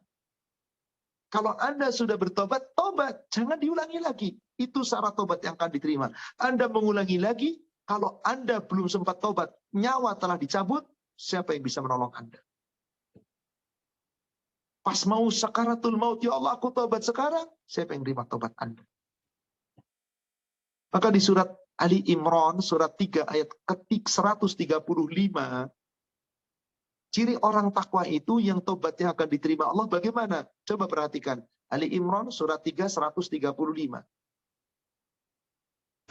Kalau Anda sudah bertobat, tobat. Jangan diulangi lagi. Itu syarat tobat yang akan diterima. Anda mengulangi lagi, kalau Anda belum sempat tobat, nyawa telah dicabut, siapa yang bisa menolong Anda? Pas mau sakaratul maut, ya Allah aku tobat sekarang, siapa yang terima tobat Anda? Maka di surat Ali Imran, surat 3 ayat ketik 135, ciri orang takwa itu yang tobatnya akan diterima Allah bagaimana? Coba perhatikan. Ali Imran surat 3 135.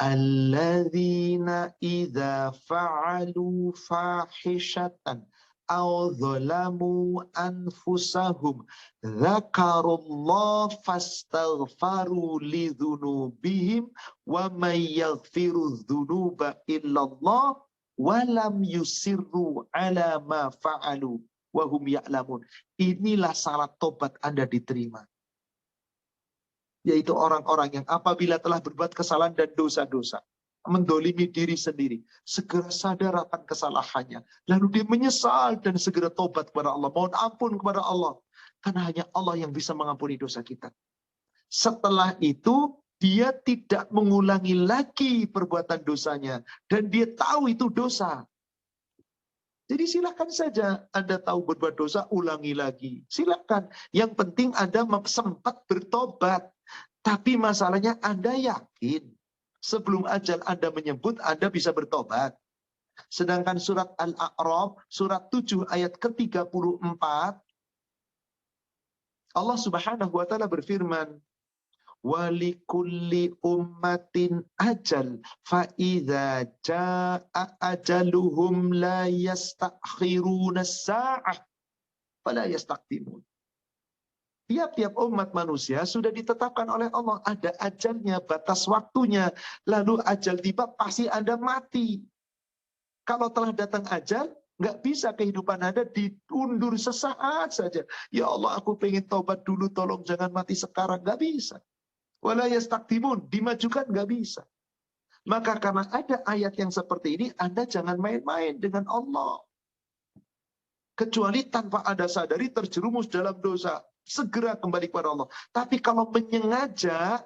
Alladzina idza fa'alu fahishatan aw zalamu anfusahum dzakarullah fastaghfaru lidzunubihim wa may yaghfiru dzunuba illallah wa lam yusirru ala ma fa'alu wa hum ya'lamun. Inilah syarat tobat Anda diterima. Yaitu orang-orang yang apabila telah berbuat kesalahan dan dosa-dosa, mendolimi diri sendiri, segera sadar akan kesalahannya, lalu dia menyesal dan segera tobat kepada Allah, mohon ampun kepada Allah, karena hanya Allah yang bisa mengampuni dosa kita. Setelah itu dia tidak mengulangi lagi perbuatan dosanya, dan dia tahu itu dosa. Jadi silakan saja Anda tahu berbuat dosa, ulangi lagi, silakan. Yang penting Anda sempat bertobat. Tapi masalahnya Anda yakin sebelum ajal Anda menyebut Anda bisa bertobat. Sedangkan surat Al-A'raf, surat 7 ayat ke-34, Allah Subhanahu wa taala berfirman, "Walikulli ummatin ajal, fa idza jaa ajaluhum la yastakhiruna as-sa'ah, fala yastaqdimun." Tiap-tiap umat manusia sudah ditetapkan oleh Allah. Ada ajalnya, batas waktunya. Lalu ajal tiba, pasti Anda mati. Kalau telah datang ajal, nggak bisa kehidupan Anda diundur sesaat saja. Ya Allah, aku pengen taubat dulu, tolong jangan mati sekarang. Nggak bisa. Wala yastaqdimun, dimajukan nggak bisa. Maka karena ada ayat yang seperti ini, Anda jangan main-main dengan Allah. Kecuali tanpa Anda sadari terjerumus dalam dosa. Segera kembali kepada Allah. Tapi kalau menyengaja,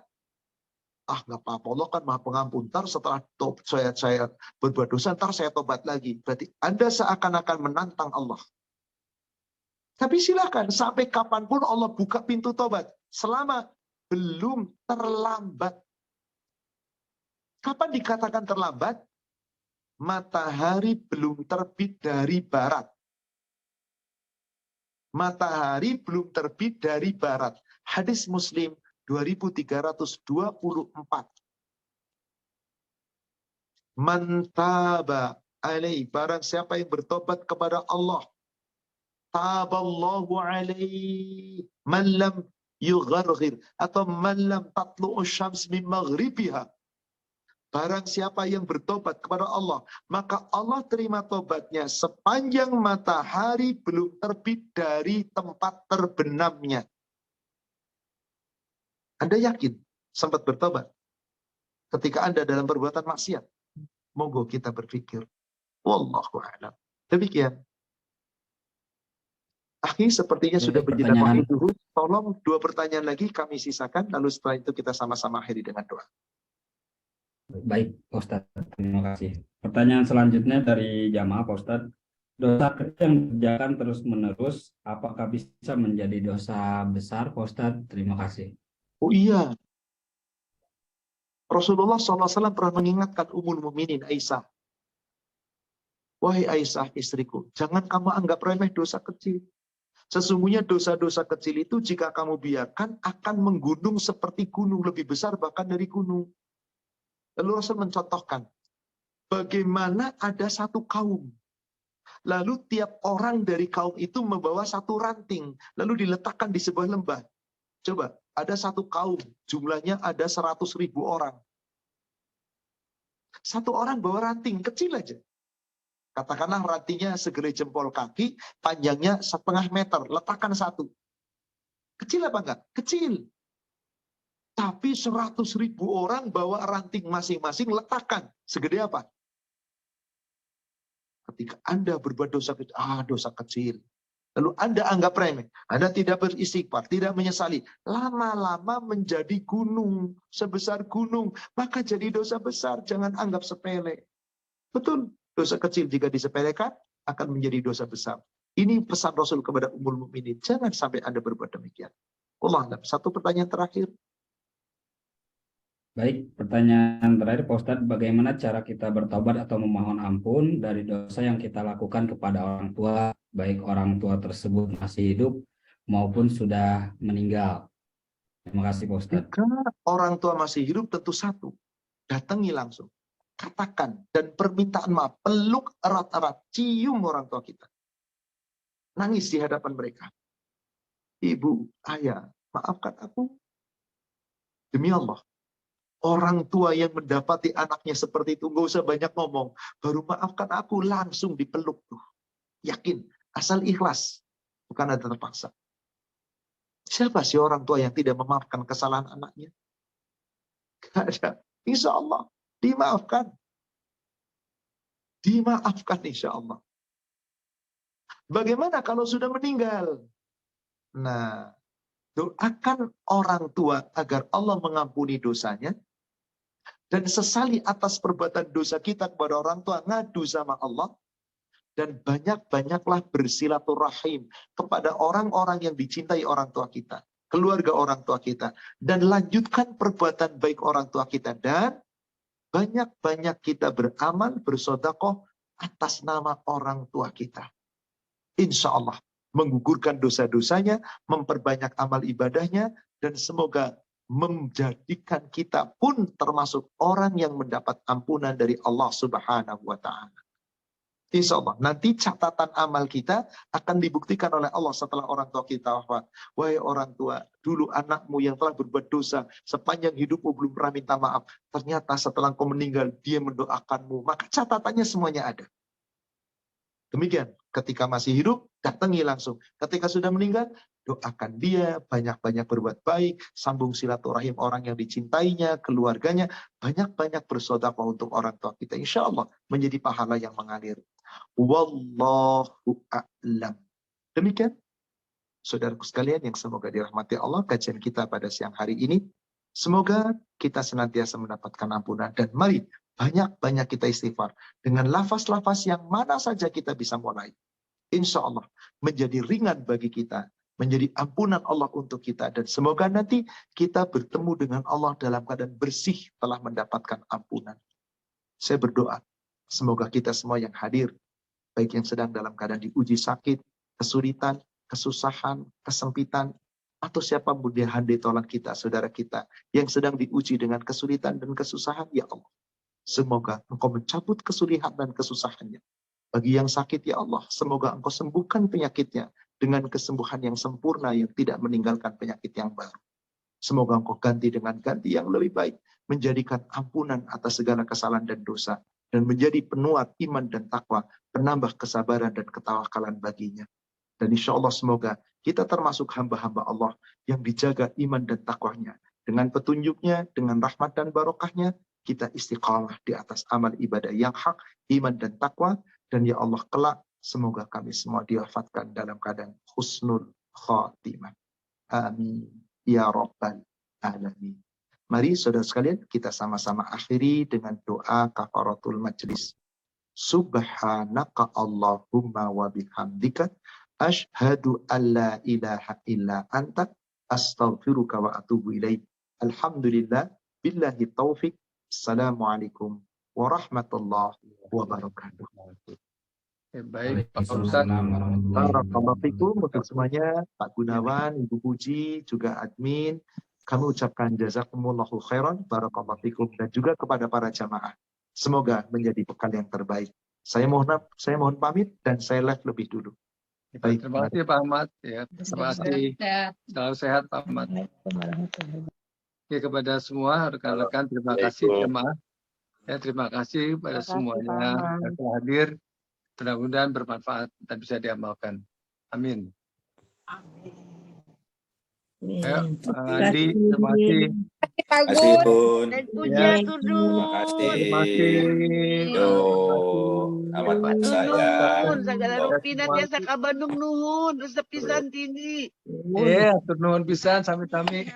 nggak apa-apa, Allah kan Maha Pengampun. Ntar setelah saya berbuat dosa, ntar saya tobat lagi. Berarti Anda seakan-akan menantang Allah. Tapi silakan, sampai kapanpun Allah buka pintu tobat. Selama belum terlambat. Kapan dikatakan terlambat? Matahari belum terbit dari barat. Matahari belum terbit dari barat. Hadis Muslim 2324. Man taba alaihi, barang siapa yang bertobat kepada Allah, taballahu alaihi man lam yugharghir, atau man lam tatlu'u syams min maghribiha. Barang siapa yang bertobat kepada Allah, maka Allah terima tobatnya sepanjang matahari belum terbit dari tempat terbenamnya. Anda yakin sempat bertobat ketika Anda dalam perbuatan maksiat? Monggo kita berpikir. Wallahu a'lam. Demikian. Akhi, sepertinya sudah berjalan waktu dulu. Tolong 2 pertanyaan lagi kami sisakan, lalu setelah itu kita sama-sama akhiri dengan doa. Baik, Pak Ustadz, terima kasih. Pertanyaan selanjutnya dari jamaah, Pak Ustadz. Dosa kecil yang dikerjakan terus-menerus, apakah bisa menjadi dosa besar, Pak Ustadz? Terima kasih. Oh iya. Rasulullah SAW pernah mengingatkan Ummul Mukminin Aisyah. Wahai Aisyah istriku, jangan kamu anggap remeh dosa kecil. Sesungguhnya dosa-dosa kecil itu jika kamu biarkan akan menggunung seperti gunung, lebih besar bahkan dari gunung. Lalu Rasul mencontohkan, bagaimana ada satu kaum. Lalu tiap orang dari kaum itu membawa satu ranting, lalu diletakkan di sebuah lembah. Coba, ada satu kaum, jumlahnya ada 100.000 orang. Satu orang bawa ranting, kecil aja. Katakanlah rantingnya segede jempol kaki, panjangnya 1,5 meter, letakkan satu. Kecil apa enggak? Kecil. Tapi 100.000 orang bawa ranting masing-masing, letakkan. Segede apa? Ketika Anda berbuat dosa kecil, dosa kecil. Lalu Anda anggap remeh. Anda tidak beristighfar, tidak menyesali. Lama-lama menjadi gunung, sebesar gunung. Maka jadi dosa besar, jangan anggap sepele. Betul, dosa kecil jika disepelekan akan menjadi dosa besar. Ini pesan Rasul kepada Ummul Mukminin. Jangan sampai Anda berbuat demikian. Allah, satu pertanyaan terakhir. Baik, pertanyaan terakhir Pak Ustadz, bagaimana cara kita bertobat atau memohon ampun dari dosa yang kita lakukan kepada orang tua, baik orang tua tersebut masih hidup maupun sudah meninggal? Terima kasih Pak Ustadz. Jika orang tua masih hidup, tentu satu, datangi langsung. Katakan dan permintaan maaf, peluk erat-erat, cium orang tua kita. Nangis di hadapan mereka. Ibu, ayah, maafkan aku. Demi Allah, orang tua yang mendapati anaknya seperti itu, nggak usah banyak ngomong. Baru maafkan aku, langsung dipeluk tuh. Yakin, asal ikhlas. Bukan ada terpaksa. Siapa sih orang tua yang tidak memaafkan kesalahan anaknya? Gak ada. Insya Allah, dimaafkan. Dimaafkan insya Allah. Bagaimana kalau sudah meninggal? Nah, doakan orang tua agar Allah mengampuni dosanya. Dan sesali atas perbuatan dosa kita kepada orang tua, ngadu sama Allah. Dan banyak-banyaklah bersilaturahim kepada orang-orang yang dicintai orang tua kita. Keluarga orang tua kita. Dan lanjutkan perbuatan baik orang tua kita. Dan banyak-banyak kita beramal, bersedekah atas nama orang tua kita. Insya Allah menggugurkan dosa-dosanya, memperbanyak amal ibadahnya, dan semoga menjadikan kita pun termasuk orang yang mendapat ampunan dari Allah Subhanahu wa Ta'ala. Insya Allah, nanti catatan amal kita akan dibuktikan oleh Allah setelah orang tua kita wafat. Wahai orang tua, dulu anakmu yang telah berbuat dosa, sepanjang hidupmu belum pernah minta maaf. Ternyata setelah kau meninggal, dia mendoakanmu. Maka catatannya semuanya ada. Demikian, ketika masih hidup, datangi langsung. Ketika sudah meninggal, doakan dia, banyak-banyak berbuat baik, sambung silaturahim orang yang dicintainya, keluarganya, banyak-banyak bersedekah untuk orang tua kita. Insya Allah menjadi pahala yang mengalir. Wallahu a'lam. Demikian, saudaraku sekalian yang semoga dirahmati Allah, kajian kita pada siang hari ini. Semoga kita senantiasa mendapatkan ampunan. Dan mari, banyak-banyak kita istighfar. Dengan lafaz-lafaz yang mana saja kita bisa mulai. Insya Allah menjadi ringan bagi kita. Menjadi ampunan Allah untuk kita. Dan semoga nanti kita bertemu dengan Allah dalam keadaan bersih telah mendapatkan ampunan. Saya berdoa. Semoga kita semua yang hadir. Baik yang sedang dalam keadaan diuji sakit, kesulitan, kesusahan, kesempitan. Atau siapapun dia handai tolong kita, saudara kita. Yang sedang diuji dengan kesulitan dan kesusahan. Ya Allah. Semoga Engkau mencabut kesulitan dan kesusahannya. Bagi yang sakit, ya Allah, semoga Engkau sembuhkan penyakitnya dengan kesembuhan yang sempurna yang tidak meninggalkan penyakit yang baru. Semoga Engkau ganti dengan ganti yang lebih baik, menjadikan ampunan atas segala kesalahan dan dosa, dan menjadi penuat iman dan takwa, penambah kesabaran dan ketawakalan baginya. Dan insya Allah semoga kita termasuk hamba-hamba Allah yang dijaga iman dan takwanya. Dengan petunjuknya, dengan rahmat dan barokahnya, kita istiqamah di atas amal ibadah yang hak, iman dan takwa. Dan ya Allah kelak, semoga kami semua diwafatkan dalam keadaan husnul khatimah. Amin. Ya Rabbal Alamin. Mari saudara sekalian, kita sama-sama akhiri dengan doa kafaratul majlis. Subhanaka Allahumma wa bihamdika, ashhadu an la ilaha illa anta, astaghfiruka wa atubu ilaik. Alhamdulillah, billahi taufik. Assalamualaikum warahmatullahi wabarakatuh. Ya, baik, Pak Ustadz. Waalaikumsalam warahmatullahi Barakallahu fikum wabarakatuh. untuk semuanya, Pak Gunawan, Ibu Puji, juga admin. Kami ucapkan jazakumullahu khairan, barakallahu fikum, dan juga kepada para jamaah. Semoga menjadi bekal yang terbaik. Saya mohon pamit dan saya live lebih dulu. Baik, Terima kasih Pak Ahmad. Ya, terima kasih. Sehat. Selalu sehat Pak Ahmad. Oke, kepada semua rekan-rekan, terima kasih jemaah. Ya, terima kasih kepada semuanya yang telah hadir. Mudah-mudahan bermanfaat dan bisa diamalkan. Amin. Ayo, Andi, terima kasih. Pak Kasih Gun Bun. dan Ya, Puja Tudun. Terima kasih. terima kasih. Yo, selamat malam saya. Nuhun segala Ya, rupinan semua. ya saka Bandung nuhun resep pisan tini. Iya, turun pisan sami-sami.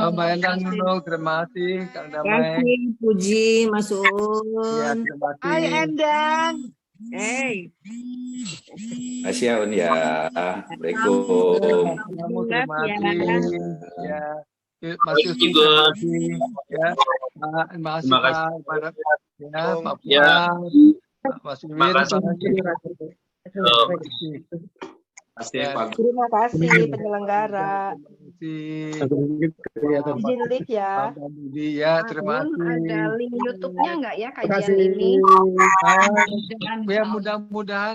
Mbak Endang Nunung, terima kasih. Kang Damai. Puji, Mas Ya, Un. terima Hai kasih. Endang. Hey. Kasih ya Un ya. Assalamualaikum. Kamu terima Ya. kasih. Ya. Mas Yusuf, terima kasih. Ya. Terima kasih Pak. Ya, Pak Fuad. Mas Win, terima kasih. Ya, Terima kasih penyelenggara. terima kasih. Izin live ya. Pak Budi, ya, terima Ada kasih. link YouTube-nya nggak ya kajian ini? Ya, mudah-mudahan